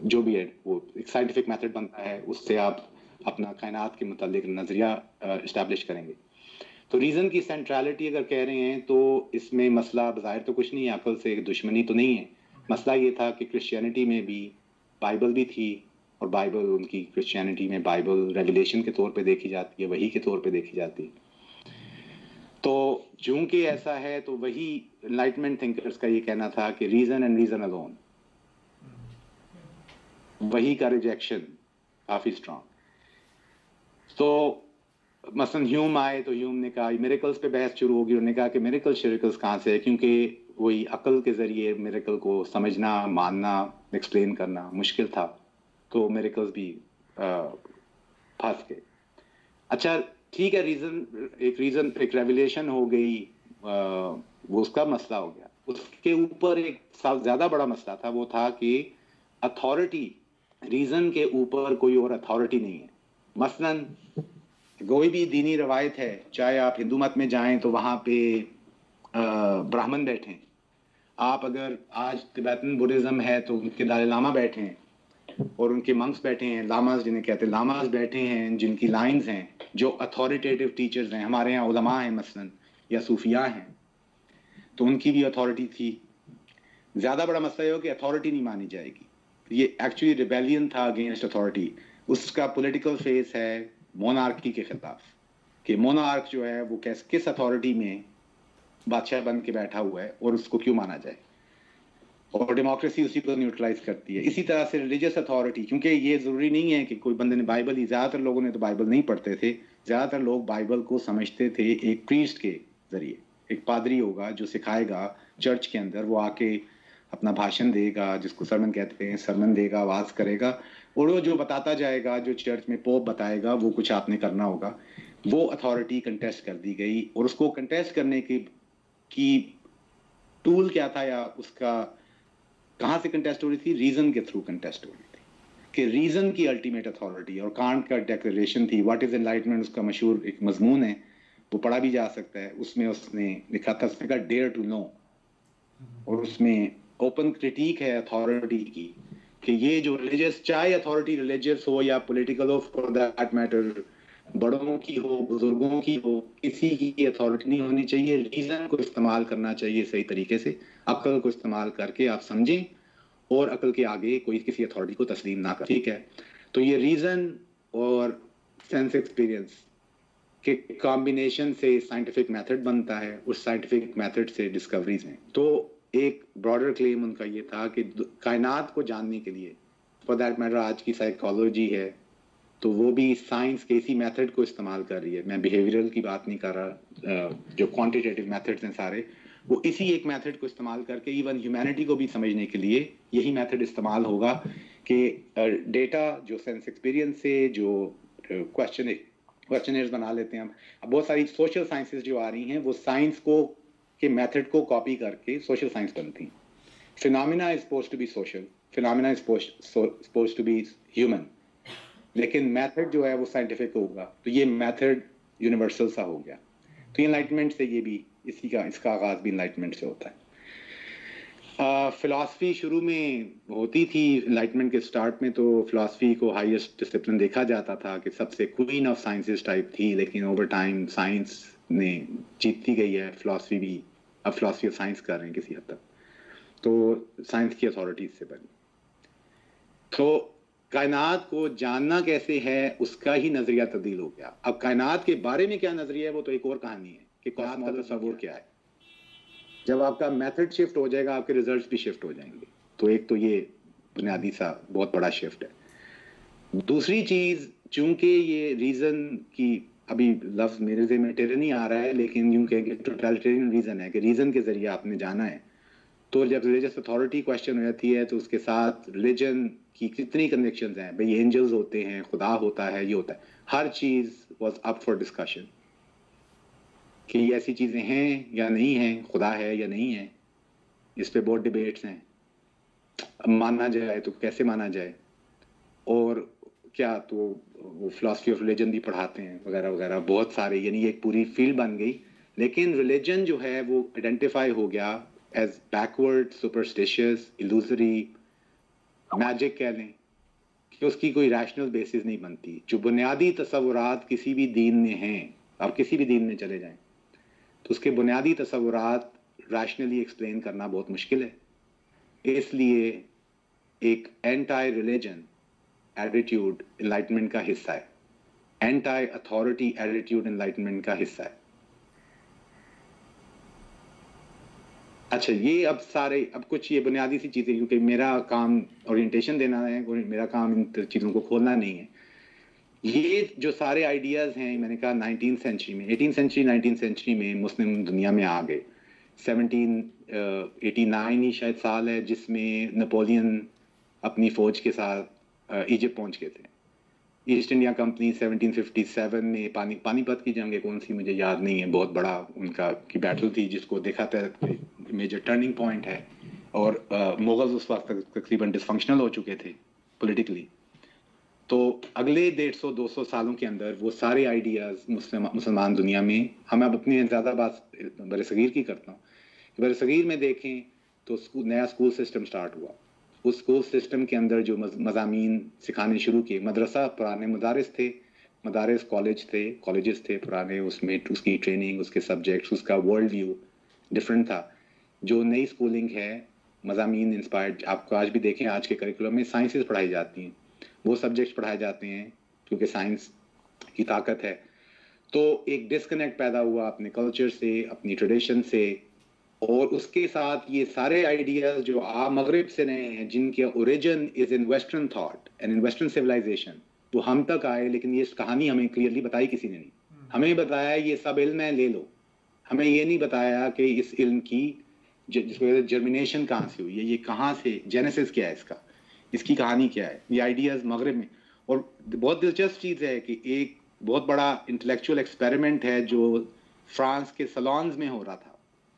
جو بھی ہے وہ ایک سائنٹیفک میتھڈ بنتا ہے, اس سے آپ اپنا کائنات کے متعلق نظریہ اسٹیبلش کریں گے. تو ریزن کی سینٹرالٹی اگر کہہ رہے ہیں تو اس میں مسئلہ بظاہر تو کچھ نہیں ہے, عقل سے دشمنی تو نہیں ہے. مسئلہ یہ تھا کہ کرسچینٹی میں بھی بائبل بھی تھی, اور بائبل ان کی کرسچینٹی میں بائبل ریویلیشن کے طور پہ دیکھی جاتی ہے, وحی کے طور پہ دیکھی جاتی ہے. تو چونکہ ایسا ہے تو وہی انلائٹمنٹ تھنکرز کا یہ کہنا تھا کہ ریزن اینڈ ریزن الون, وہی کا ریجیکشن کافی اسٹرانگ. تو مثلا ہیوم آئے تو ہیوم نے کہا میریکلز پہ بحث شروع ہوگی, انہوں نے کہا کہ میریکل شیریکلز کہاں سے ہے, کیونکہ وہی عقل کے ذریعے میریکل کو سمجھنا, ماننا, ایکسپلین کرنا مشکل تھا, تو میریکلز بھی پھنس گئے. اچھا ٹھیک ہے, ریزن ایک ریویلیشن ہو گئی, وہ اس کا مسئلہ ہو گیا. اس کے اوپر ایک زیادہ بڑا مسئلہ تھا, وہ تھا کہ اتھارٹی, ریزن کے اوپر کوئی اور اتھارٹی نہیں ہے. مثلاً کوئی بھی دینی روایت ہے, چاہے آپ ہندو مت میں جائیں تو وہاں پہ براہمن بیٹھے ہیں, آپ اگر آج تبیتن بدھزم ہے تو ان کے دلائی لاما بیٹھے ہیں, اور ان کے منکس بیٹھے ہیں, لاماز جنہیں کہتے ہیں, لاماز بیٹھے ہیں, جن کی لائنز ہیں, جو اتھارٹیٹیو ٹیچرز ہیں. ہمارے یہاں علماء ہیں مثلاً, یا صوفیاء ہیں, تو ان کی بھی اتھارٹی تھی. زیادہ بڑا مسئلہ یہ ہو کہ اتھارٹی نہیں مانی جائے گی. یہ ایکچولی ریبیلین تھا اگینسٹ اتھارٹی. اس کا پولیٹیکل فیس ہے مونارکی کے خلاف, کہ مونارک جو ہے وہ کس اتھارٹی میں بادشاہ بن کے بیٹھا ہوا ہے, اور اس کو کیوں مانا جائے, اور ڈیموکریسی اسی کو نیوٹرلائز کرتی ہے. اسی طرح سے ریلیجس اتھارٹی, کیونکہ یہ ضروری نہیں ہے کہ کوئی بندے نے بائبل ہی, زیادہ تر لوگوں نے تو بائبل نہیں پڑھتے تھے, زیادہ تر لوگ بائبل کو سمجھتے تھے ایک پریسٹ کے ذریعے. ایک پادری ہوگا جو سکھائے گا چرچ کے اندر, وہ آ کے اپنا بھاشن دے گا, جس کو سرمن کہتے ہیں, سرمن دے گا, آواز کرے گا, اور وہ جو بتاتا جائے گا, جو چرچ میں پوپ بتائے گا, وہ کچھ آپ نے کرنا ہوگا. وہ اتھارٹی کنٹیسٹ کر دی گئی, اور اس کو کنٹیسٹ کرنے کی ٹول کیا تھا, یا اس کا کہاں سے کنٹیسٹ ہو رہی تھی؟ ریزن کے تھرو کنٹیسٹ ہو رہی تھی, کہ ریزن کی الٹیمیٹ اتھارٹی. اور کانٹ کا ڈیکلیریشن تھی واٹ از انلائٹمنٹ, اس کا مشہور ایک مضمون ہے, وہ پڑھا بھی جا سکتا ہے. اس میں اس نے لکھا تھا, اس نے کہا ڈیئر ٹو نو, اور اس میں اوپن کرٹیک ہے اتھارٹی کی, کہ یہ جو ریلیجس, چاہے اتھارٹی ریلیجس ہو یا political who, for that matter بڑوں کی ہو, بزرگوں کی ہو, کسی کی اتھارٹی نہیں ہونی چاہیے. ریزن کو استعمال کرنا چاہیے صحیح طریقے سے, عقل کو استعمال کر کے آپ سمجھیں, اور عقل کے آگے کوئی کسی اتھارٹی کو تسلیم نہ کریں. ٹھیک ہے, تو یہ ریزن اور سینس ایکسپیرینس کے کمبینیشن سے سائنٹیفک میتھڈ بنتا ہے, اس سائنٹیفک میتھڈ سے ڈسکوریز ہیں. تو ایک براڈر کلیم ان کا یہ تھا کہ کائنات کو جاننے کے لیے, فار دیٹ میٹر آج کی سائیکالوجی ہے, تو وہ بھی سائنس کے اسی میتھڈ کو استعمال کر رہی ہے. میں بیہیویئرل کی بات نہیں کر رہا, جو کوانٹیٹیو میتھڈز ہیں سارے, وہ اسی ایک میتھڈ کو استعمال کر کے ایون ہیومینٹی کو بھی سمجھنے کے لیے یہی میتھڈ استعمال ہوگا, کہ ڈیٹا جو سینس ایکسپیرینس سے جو کویسچنرز بنا لیتے ہیں ہم. اب بہت ساری سوشل سائنسز جو آ رہی ہیں, وہ سائنس کو کے میتھڈ کو کاپی کر کے سوشل سائنس بنتی ہیں. Phenomena is supposed to be social, phenomena is supposed to be human, لیکن میتھڈ جو ہے وہ سائنٹیفک ہوگا. تو یہ میتھڈ یونیورسل سا ہو گیا. تو انلائٹمنٹ سے یہ بھی اس کا آغاز بھی انلائٹمنٹ سے ہوتا ہے. فلاسفی شروع میں ہوتی تھی انلائٹمنٹ کے سٹارٹ میں, تو فلاسفی کو ہائیسٹ ڈسپلن دیکھا جاتا تھا کہ سب سے کوئین آف سائنسز ٹائپ تھی, لیکن اوور ٹائم سائنس نے جیتتی گئی ہے, فلاسفی بھی اب فلاسفی آف سائنس کر رہے ہیں کسی حد تک, تو سائنس کی اتھارٹی سے بنی. تو کائنات کو جاننا کیسے ہے اس کا ہی نظریہ تبدیل ہو گیا. اب کائنات کے بارے میں کیا نظریہ ہے وہ تو ایک اور کہانی ہے کہ کائنات کا تصور کیا ہے. جب آپ کا میتھڈ شفٹ ہو جائے گا آپ کے ریزلٹس بھی شفٹ ہو جائیں گے. تو ایک تو یہ بنیادی سا بہت بڑا شفٹ ہے. دوسری چیز, چونکہ یہ ریزن کی ابھی لفظ میرے ذہن میں ٹیرنی آ رہا ہے, لیکن یوں کہ ٹوٹلیٹیرین ریزن ہے کہ ریزن کے ذریعے آپ نے جانا ہے. تو جب ریلیجس اتھارٹی کوشچن ہو جاتی ہے تو اس کے ساتھ ریلیجن کی کتنی کنوکشنز ہیں, بھئی اینجلز ہوتے ہیں, خدا ہوتا ہے, یہ ہوتا ہے, ہر چیز واز اپ فار ڈسکشن کہ یہ ایسی چیزیں ہیں یا نہیں ہیں, خدا ہے یا نہیں ہے. اس پہ بہت ڈیبیٹس ہیں, ماننا جائے تو کیسے مانا جائے, اور کیا تو وہ فلاسفی آف ریلیجن بھی پڑھاتے ہیں وغیرہ وغیرہ, بہت سارے, یعنی ایک پوری فیلڈ بن گئی. لیکن ریلیجن جو ہے وہ آئیڈینٹیفائی ہو گیا ایز بیکورڈ, سپرسٹیشیس, ایلوزری, میجک کہہ لیں, کہ اس کی کوئی ریشنل بیسس نہیں بنتی. جو بنیادی تصورات کسی بھی دین میں ہیں, آپ کسی بھی دین میں چلے جائیں تو اس کے بنیادی تصورات ریشنلی ایکسپلین کرنا بہت مشکل ہے. اس لیے ایک اینٹائی ریلیجن ایٹیٹیوڈ انلائٹمنٹ کا حصہ ہے, اینٹائی اتھارٹی ایٹیٹیوڈ انلائٹمنٹ کا حصہ ہے. اچھا, یہ اب کچھ یہ بنیادی سی چیزیں, کیونکہ میرا کام اورینٹیشن دینا ہے, میرا کام ان چیزوں کو کھولنا نہیں ہے. یہ جو سارے آئیڈیاز ہیں, میں نے کہا 19th سینچری میں, 18th سینچری 19th سینچری میں مسلم دنیا میں آ گئے. 1789 ہی شاید سال ہے جس میں نپولین اپنی فوج کے ساتھ ایجپٹ پہنچ گئے تھے. ایسٹ انڈیا کمپنی 1757 میں پانی پت کی جنگ ہے کون سی مجھے یاد نہیں ہے, بہت بڑا ان کی بیٹل تھی جس کو دیکھا تھا میجر ٹرننگ پوائنٹ ہے. اور مغل اس وقت تقریباً ڈسفنکشنل ہو چکے تھے پولیٹیکلی. تو اگلے 150-200 سالوں کے اندر وہ سارے آئیڈیاز مسلمان دنیا میں, ہم اب اپنی زیادہ بات بر صغیر کی کرتا ہوں, بر صغیر میں دیکھیں تو نیا اسکول سسٹم سٹارٹ ہوا. اس اسکول سسٹم کے اندر جو مضامین سکھانے شروع کیے, مدرسہ پرانے مدارس تھے, مدارس کالجز تھے پرانے, اس میں اس کی ٹریننگ, اس کے سبجیکٹس, اس کا ورلڈ ویو ڈفرینٹ تھا. جو نئی اسکولنگ ہے, مضامین انسپائرڈ, آپ کو آج بھی دیکھیں آج کے کریکولم میں سائنسز پڑھائی جاتی ہیں, وہ سبجیکٹس پڑھائے جاتے ہیں کیونکہ سائنس کی طاقت ہے. تو ایک ڈسکنیکٹ پیدا ہوا اپنے کلچر سے, اپنی ٹریڈیشن سے, اور اس کے ساتھ یہ سارے آئیڈیاز جو مغرب سے رہے ہیں, جن کے origin is in western thought and in western civilization, وہ ہم تک آئے. لیکن یہ کہانی ہمیں کلیئرلی بتائی کسی نے نہیں. ہمیں بتایا یہ سب علم ہے, لے لو. ہمیں یہ نہیں بتایا کہ اس علم کی جس کو جرمینیشن کہاں سے ہوئی ہے, یہ کہاں سے, جینیسس کیا ہے اس کی کہانی کیا ہے. یہ آئیڈیاز مغرب میں. اور بہت دلچسپ چیز ہے کہ ایک بہت بڑا انٹلیکچوئل ایکسپیریمنٹ ہے جو فرانس کے سلونز میں ہو رہا تھا.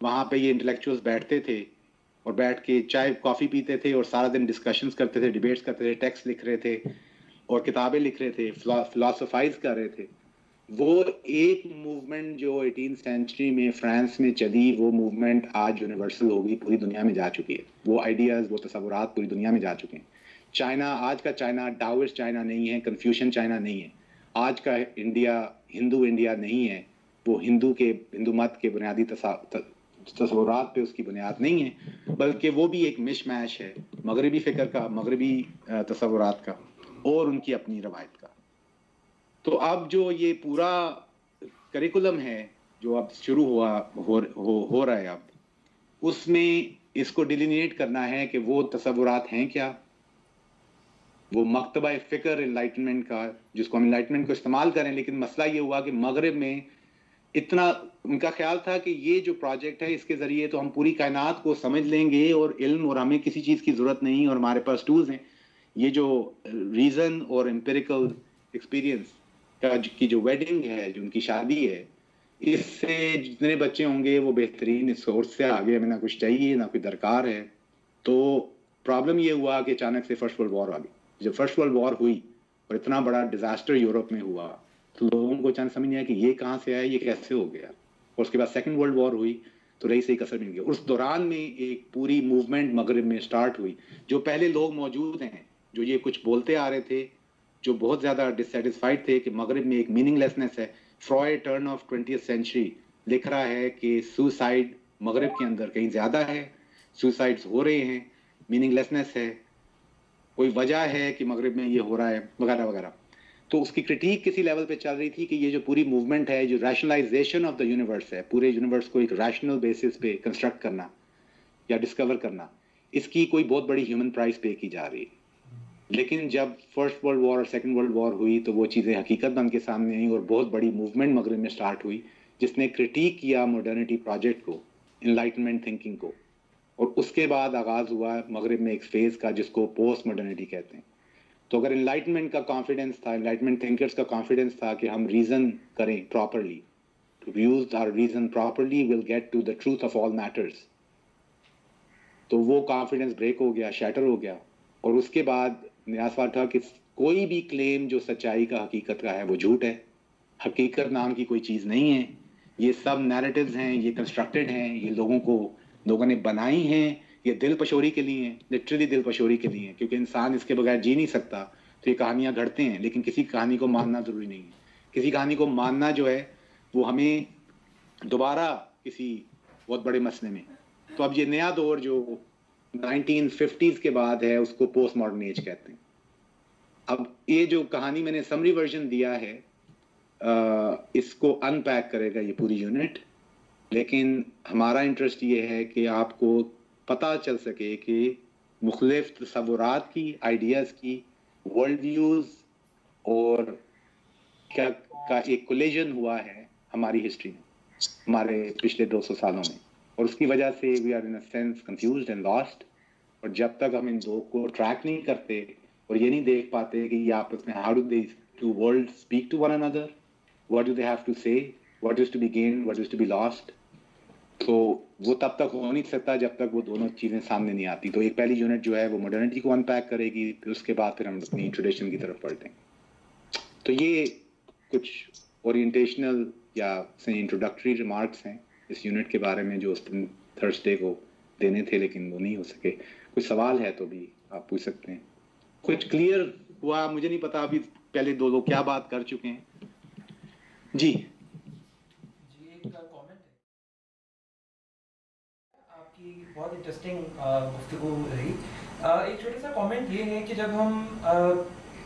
وہاں پہ یہ انٹلیکچوئلز بیٹھتے تھے اور بیٹھ کے چائے کافی پیتے تھے اور سارا دن ڈسکشنز کرتے تھے, ڈیبیٹس کرتے تھے, ٹیکسٹ لکھ رہے تھے اور کتابیں لکھ رہے تھے, فلاسفائز کر رہے تھے. وہ ایک موومنٹ جو 18th سینچری میں فرانس میں چلی, وہ موومنٹ آج یونیورسل ہوگی, پوری دنیا میں جا چکی ہے. وہ آئیڈیاز, وہ تصورات پوری دنیا میں جا چکے ہیں. چائنا, آج کا چائنا ڈاؤسٹ چائنا نہیں ہے, کنفیوشن چائنا نہیں ہے. آج کا انڈیا ہندو انڈیا نہیں ہے, وہ ہندو مت کے بنیادی تصورات پہ اس کی بنیاد نہیں ہے, بلکہ وہ بھی ایک مش میش ہے مغربی فکر کا, مغربی تصورات کا اور ان کی اپنی روایت کا. تو اب جو یہ پورا کریکولم ہے جو اب شروع ہو رہا ہے, اب اس میں اس کو ڈیلینیٹ کرنا ہے کہ وہ تصورات ہیں کیا, وہ مکتبہ فکر انلائٹمنٹ کا, جس کو ہم انلائٹمنٹ کو استعمال کریں. لیکن مسئلہ یہ ہوا کہ مغرب میں اتنا ان کا خیال تھا کہ یہ جو پروجیکٹ ہے اس کے ذریعے تو ہم پوری کائنات کو سمجھ لیں گے اور علم, اور ہمیں کسی چیز کی ضرورت نہیں, اور ہمارے پاس ٹولز ہیں. یہ جو ریزن اور امپیریکل ایکسپیرینس کی جو ویڈنگ ہے, جو ان کی شادی ہے, اس سے جتنے بچے ہوں گے وہ بہترین, اس سورس سے آگے ہمیں نہ کچھ چاہیے نہ کوئی درکار ہے. تو پرابلم یہ ہوا کہ اچانک سے فرسٹ ورلڈ وار آ گئی. جب فرسٹ ورلڈ وار ہوئی اور اتنا بڑا ڈیزاسٹر یورپ میں ہوا, تو لوگوں کو چند سمجھ نہیں آیا کہ یہ کہاں سے آیا, یہ کیسے ہو گیا. اور اس کے بعد سیکنڈ ورلڈ وار ہوئی تو رہی سے ایک اثر مل گیا. اس دوران میں ایک پوری موومنٹ مغرب میں سٹارٹ ہوئی. جو پہلے لوگ موجود ہیں جو یہ کچھ بولتے آ رہے تھے, جو بہت زیادہ ڈسسیٹسفائڈ تھے کہ مغرب میں ایک میننگ لیسنس ہے. Fried turn off 20th century لکھ رہا ہے کہ سوسائڈ مغرب کے اندر کہیں زیادہ ہے, سوسائڈز ہو رہے ہیں, میننگ لیسنس ہے, کوئی وجہ ہے کہ مغرب میں یہ ہو رہا ہے وغیرہ وغیرہ. تو اس کی کرٹیک کسی لیول پہ چل رہی تھی کہ یہ جو پوری موومنٹ ہے, جو ریشنلائزیشن آف دا یونیورس ہے, پورے یونیورس کو ایک ریشنل بیسس پہ کنسٹرکٹ کرنا یا ڈسکور کرنا, اس کی کوئی بہت بڑی ہیومن پرائز پے کی جا رہی ہے. لیکن جب فرسٹ ورلڈ وار اور سیکنڈ ورلڈ وار ہوئی تو وہ چیزیں حقیقت بن کے سامنے آئیں اور بہت بڑی موومنٹ مغرب میں سٹارٹ ہوئی جس نے کرٹیک کیا ماڈرنٹی پروجیکٹ کو, انلائٹنمنٹ تھنکنگ کو. اور اس کے بعد آغاز ہوا مغرب میں ایک فیز کا جس کو پوسٹ ماڈرنٹی کہتے ہیں. تو اگر انلائٹمنٹ کا کانفیڈنس تھا, انلائٹمنٹ تھنکرز کا کانفیڈنس تھا کہ ہم ریزن کریں properly, to use our reason properly will get to the truth of all matters, تو وہ کانفیڈنس بریک ہو گیا, شیٹر ہو گیا. اور اس کے بعد نیا سوال تھا کہ کوئی بھی کلیم جو سچائی کا حقیقت کا ہے وہ جھوٹ ہے. حقیقت نام کی کوئی چیز نہیں ہے, یہ سب نیریٹیوز ہیں, یہ کنسٹرکٹڈ ہیں, یہ لوگوں نے بنائی ہیں, یہ دل پشوری کے لیے ہیں, لٹرلی دل پشوری کے لیے ہیں, کیونکہ انسان اس کے بغیر جی نہیں سکتا. تو یہ کہانیاں گھڑتے ہیں, لیکن کسی کہانی کو ماننا ضروری نہیں ہے. کسی کہانی کو ماننا جو ہے وہ ہمیں دوبارہ کسی بہت بڑے مسئلے میں. تو اب یہ نیا دور جو 1950s کے بعد ہے اس کو پوسٹ ماڈرن ایج کہتے ہیں. اب یہ جو کہانی میں نے سمری ورژن دیا ہے اس کو ان پیک کرے گا یہ پوری یونٹ, لیکن ہمارا انٹرسٹ یہ ہے کہ آپ کو پتہ چل سکے کہ مختلف تصورات کی, آئیڈیاز کی, ورلڈ ویوز اور کیا کا ایک کولیجن ہوا ہے ہماری ہسٹری میں, ہمارے پچھلے 200 سالوں میں. اور اس کی وجہ سے we are in a sense confused and lost. اور جب تک ہم ان دو کو ٹریک نہیں کرتے اور یہ نہیں دیکھ پاتے کہ یہ آپس میں how do they two world speak to one another, what do they have to say, what is to be gained, what is to be lost, تو وہ تب تک ہو نہیں سکتا جب تک وہ دونوں چیزیں سامنے نہیں آتی. تو ایک پہلی یونٹ جو ہے وہ ماڈرنٹی کو ان پیک کرے گی, پھر اس کے بعد پھر ہم اپنی ٹریڈیشن کی طرف بڑھتے ہیں. تو یہ کچھ اورینٹیشنل یا انٹروڈکٹری ریمارکس ہیں اس یونٹ کے بارے میں جو اس دن تھرسڈے کو دینے تھے لیکن وہ نہیں ہو سکے. کوئی سوال ہے تو بھی آپ پوچھ سکتے ہیں. کچھ کلیئر ہوا مجھے نہیں پتا, ابھی پہلے دو لوگ کیا بات کر چکے ہیں. جی ایک کامنٹ ہے, آپ کی بہت انٹرسٹنگ گفتگو رہی. ایک چھوٹا سا کامنٹ یہ ہے کہ جب ہم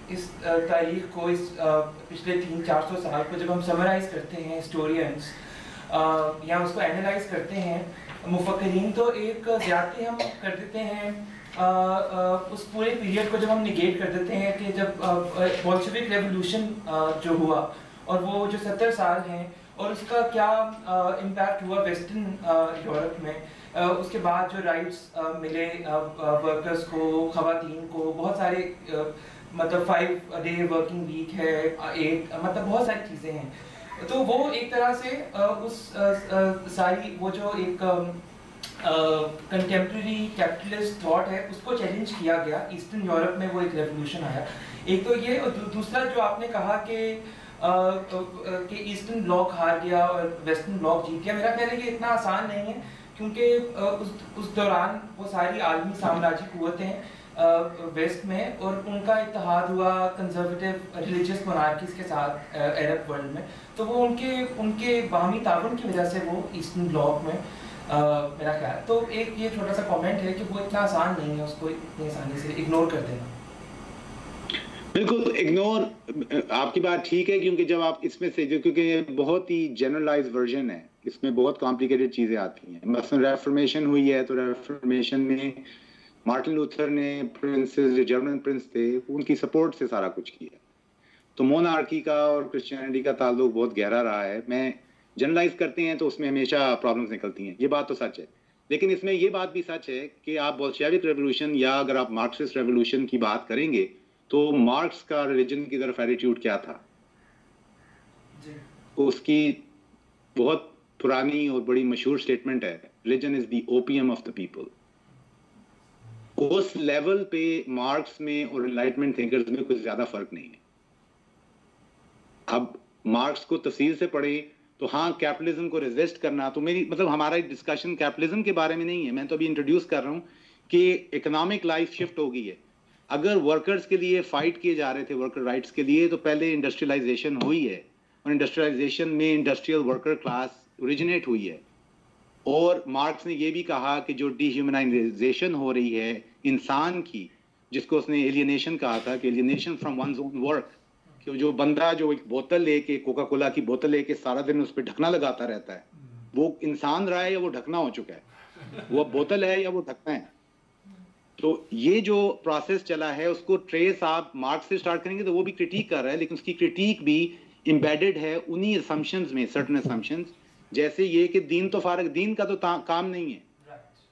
اس تاریخ کو, اس پچھلے 300-400 سال کو جب ہم سمرائز کرتے ہیں ہسٹورینس یا اس کو اینالائز کرتے ہیں مفکرین, تو ایک زیادتی ہم کر دیتے ہیں اس پورے پیریڈ کو جب ہم نگیٹ کر دیتے ہیں کہ جب بولشوک ریولوشن جو ہوا اور وہ جو 70 سال ہیں اور اس کا کیا امپیکٹ ہوا ویسٹرن یورپ میں, اس کے بعد جو رائٹس ملے ورکرز کو, خواتین کو, بہت سارے مطلب 5 day ورکنگ ویک ہے, 8 مطلب بہت ساری چیزیں ہیں. تو وہ ایک طرح سے اس ساری وہ جو ایک کنٹمپریری کیپٹلسٹ تھاٹ ہے اس کو چیلنج کیا گیا. ایسٹرن یورپ میں وہ ایک ریولوشن آیا. ایک تو یہ, اور دوسرا جو آپ نے کہا کہ ایسٹرن بلاک ہار گیا اور ویسٹرن بلاک جیت گیا, میرا خیال ہے کہ اتنا آسان نہیں ہے, کیونکہ اس دوران وہ ساری عالمی سامراجی قوتیں ویسٹ میں اور ان کا اتحاد ہوا کنزرویٹو ریلیجیس مونارکیز کے ساتھ عرب ورلڈ میں. تو وہ ان کے باہمی تعاون کی وجہ سے وہ ایسٹرن بلاک میں میرا خیال. تو ایک یہ چھوٹا سا کامنٹ ہے کہ وہ اتنا آسان نہیں ہے اس کو اتنی آسانی سے اگنور کر دینا. بالکل اگنور, آپ کی بات ٹھیک ہے, کیونکہ جب آپ اس میں سے کیونکہ یہ بہت ہی جنرلائز ورژن ہے, اس میں بہت کمپلیکیٹڈ چیزیں آتی ہیں. مثلا ریفرمیشن ہوئی ہے تو ریفرمیشن میں مارٹن لوتھر نے پرنسز جو جرمن پرنس تھے ان کی سپورٹ سے سارا کچھ کیا. تو مونارکی کا اور کرسچینٹی کا تعلق بہت گہرا رہا ہے. میں جنرلائز کرتے ہیں تو اس میں ہمیشہ پرابلمز نکلتی ہیں, یہ بات تو سچ ہے. لیکن اس میں یہ بات بھی سچ ہے کہ آپ بولشیوک ریولوشن یا اگر آپ مارکسسٹ ریولوشن کی بات کریں گے تو مارکس کا ریلیجن کی طرف ایٹیٹیوڈ کیا تھا, اس کی بہت پرانی اور بڑی مشہور سٹیٹمنٹ ہے, religion is the opium of the people. اس لیول پہ مارکس میں اور انلائٹمنٹ تھنکرز میں کچھ زیادہ فرق نہیں ہے. اب مارکس کو تفصیل سے پڑھیں تو ہاں کیپٹلزم کو ریزسٹ کرنا, تو میری مطلب ہمارا ڈسکشن کیپٹلزم کے بارے میں نہیں ہے, میں تو ابھی انٹروڈیوس کر رہا ہوں کہ اکنامک لائف شفٹ ہو گئی ہے. اگر ورکرز کے لیے فائٹ کیے جا رہے تھے ورکر رائٹس کے لیے تو پہلے انڈسٹریلائزیشن ہوئی ہے, اور انڈسٹریلائزیشن میں انڈسٹریل ورکر کلاس اوریجنیٹ ہوئی ہے. اور مارکس نے یہ بھی کہا کہ جو ڈی ہیومنائزیشن ہو رہی ہے انسان کی, جس کو اس نے ایلینیشن کہا تھا کہ alienation from one's own work, کہ جو بندہ جو ایک بوتل لے کے کوکا کولا کی بوتل لے کے سارا دن اس پہ ڈھکنا لگاتا رہتا ہے, وہ انسان رہا ہے یا وہ ڈھکنا ہو چکا ہے, وہ بوتل ہے یا وہ ڈھکنا ہے. تو یہ جو پروسیس چلا ہے اس کو ٹریس آپ مارکس سے سٹارٹ کریں گے تو وہ بھی کرٹیک کر رہا ہے, لیکن اس کی کرٹیک بھی امبیڈڈ ہے انہی اسمپشنز میں, سرٹن اسمپشنز, جیسے یہ کہ دین تو فارغ, دین کا تو کام نہیں ہے.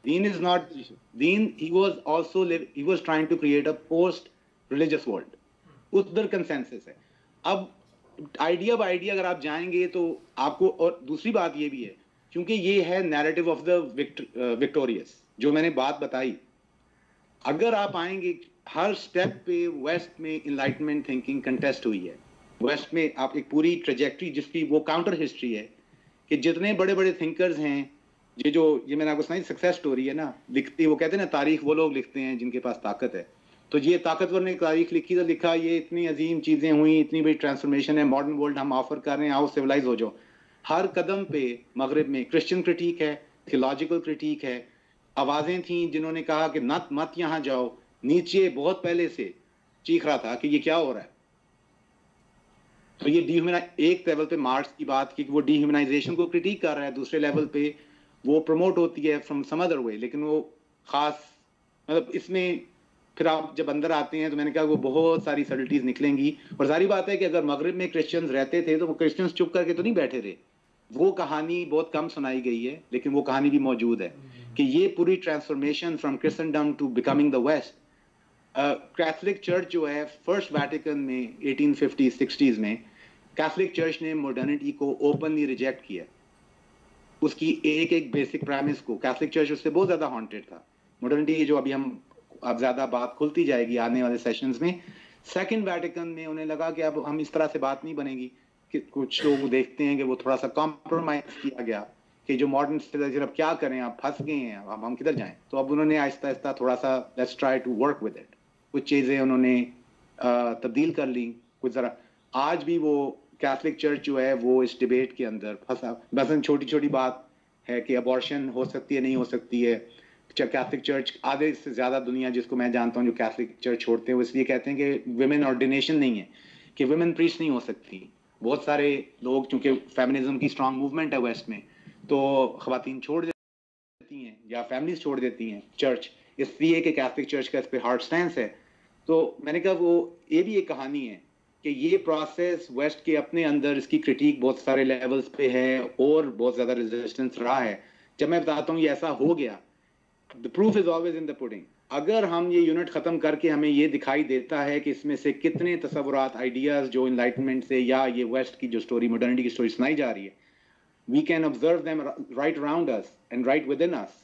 دین از ناٹ دین, he was trying to create a post religious world. ادھر کنسنسس ہے. اب آئیڈیا بائی آئیڈیا اگر آپ جائیں گے تو آپ کو, اور دوسری بات یہ بھی ہے کیونکہ یہ ہے نیریٹو آف دا وکٹوریس جو میں نے بات بتائی, اگر آپ آئیں گے ہر سٹیپ پہ ویسٹ میں انلائٹمنٹ تھنکنگ کنٹیسٹ ہوئی ہے. ویسٹ میں آپ ایک پوری ٹریجیکٹری جس کی وہ کاؤنٹر ہسٹری ہے کہ جتنے بڑے بڑے تھنکرز ہیں, یہ میں نے آپ کو سنائی سکسیس سٹوری ہے نا, لکھتی وہ کہتے ہیں نا تاریخ وہ لوگ لکھتے ہیں جن کے پاس طاقت ہے. تو یہ طاقتور نے تاریخ لکھی تو لکھا یہ اتنی عظیم چیزیں ہوئیں, اتنی بڑی ٹرانسفارمیشن ہے, ماڈرن ورلڈ ہم آفر کر رہے ہیں, آؤ سویلائز ہو جاؤ. ہر قدم پہ مغرب میں کرسچن کرٹیک ہے, تھیولوجیکل کرٹیک ہے. آوازیں تھیں جنہوں نے کہا کہ مت یہاں جاؤ, نیچے بہت پہلے سے چیخ رہا تھا کہ یہ کیا ہو رہا ہے. تو یہ ایک لیول پہ مارکس کی بات کی کہ وہ ڈی ہیومنائزیشن کو کرٹیک کر رہا ہے, دوسرے لیول پہ وہ پروموٹ ہوتی ہے فرام سم ادر وے, لیکن وہ خاص مطلب اس میں پھر آپ جب اندر آتے ہیں تو میں نے کہا وہ بہت ساری سبٹلٹیز نکلیں گی. اور ظاہری بات ہے کہ اگر مغرب میں کرسچنز رہتے تھے تو وہ کرسچنز چپ کر کے تو نہیں بیٹھے تھے, وہ کہانی بہت کم سنائی گئی ہے لیکن وہ کہانی بھی موجود ہے کہ یہ پوری transformation from Christendom to becoming the West. Catholic church جو ہے فرسٹ ویٹیکن میں 1850-60s میں کیتھولک چرچ نے ماڈرنٹی کو اوپنلی ریجیکٹ کیا. اس کی ایک بیسک پریمس کو کیتھولک چرچ اس سے بہت زیادہ ہانٹیڈ تھا. ماڈرنٹی جو ابھی اب زیادہ بات کھلتی جائے گی آنے والے سیشنز میں. سیکنڈ ویٹیکن میں انہیں لگا کہ اب ہم اس طرح سے بات نہیں بنے گی, کہ کچھ لوگ دیکھتے ہیں کہ وہ تھوڑا سا کمپرومائز کیا گیا کہ جو ماڈرن سٹیلائزر اب کیا کریں, آپ پھنس گئے ہیں, اب ہم کدھر جائیں. تو اب انہوں نے آہستہ آہستہ تھوڑا سا let's try to work with it, کچھ چیزیں انہوں نے تبدیل کر لی کچھ ذرا. آج بھی وہ کیتھولک چرچ جو ہے وہ اس ڈیبیٹ کے اندر پھنسا. مثلاً چھوٹی چھوٹی بات ہے کہ ابارشن ہو سکتی ہے نہیں ہو سکتی ہے. کیتھولک چرچ آدھے سے زیادہ دنیا جس کو میں جانتا ہوں جو کیتھولک چرچ چھوڑتے ہیں وہ اس لیے کہتے ہیں کہ ویمن آرڈینیشن نہیں ہے, کہ ویمن پریسٹ نہیں ہو سکتی. بہت سارے لوگ چونکہ فیمنزم کی اسٹرانگ موومنٹ ہے ویسٹ میں تو خواتین چھوڑ دیتی ہیں یا فیملیز چھوڑ دیتی ہیں چرچ, اس لیے کہ کیتھولک چرچ کا اس پہ ہارڈ سٹینس ہے. تو میں نے کہا وہ یہ بھی ایک کہانی ہے کہ یہ پروسیس ویسٹ کے اپنے اندر اس کی کرٹیک بہت سارے لیولز پہ ہے اور بہت زیادہ ریزسٹنس رہا ہے. جب میں بتاتا ہوں یہ ایسا ہو گیا, the proof is always in the pudding. اگر ہم یہ یونٹ ختم کر کے ہمیں یہ دکھائی دیتا ہے کہ اس میں سے کتنے تصورات آئیڈیاز جو انلائٹمنٹ سے یا یہ ویسٹ کی جو سٹوری ماڈرنٹی کی سٹوری سنائی جا رہی ہے, we can observe them right around us and right within us.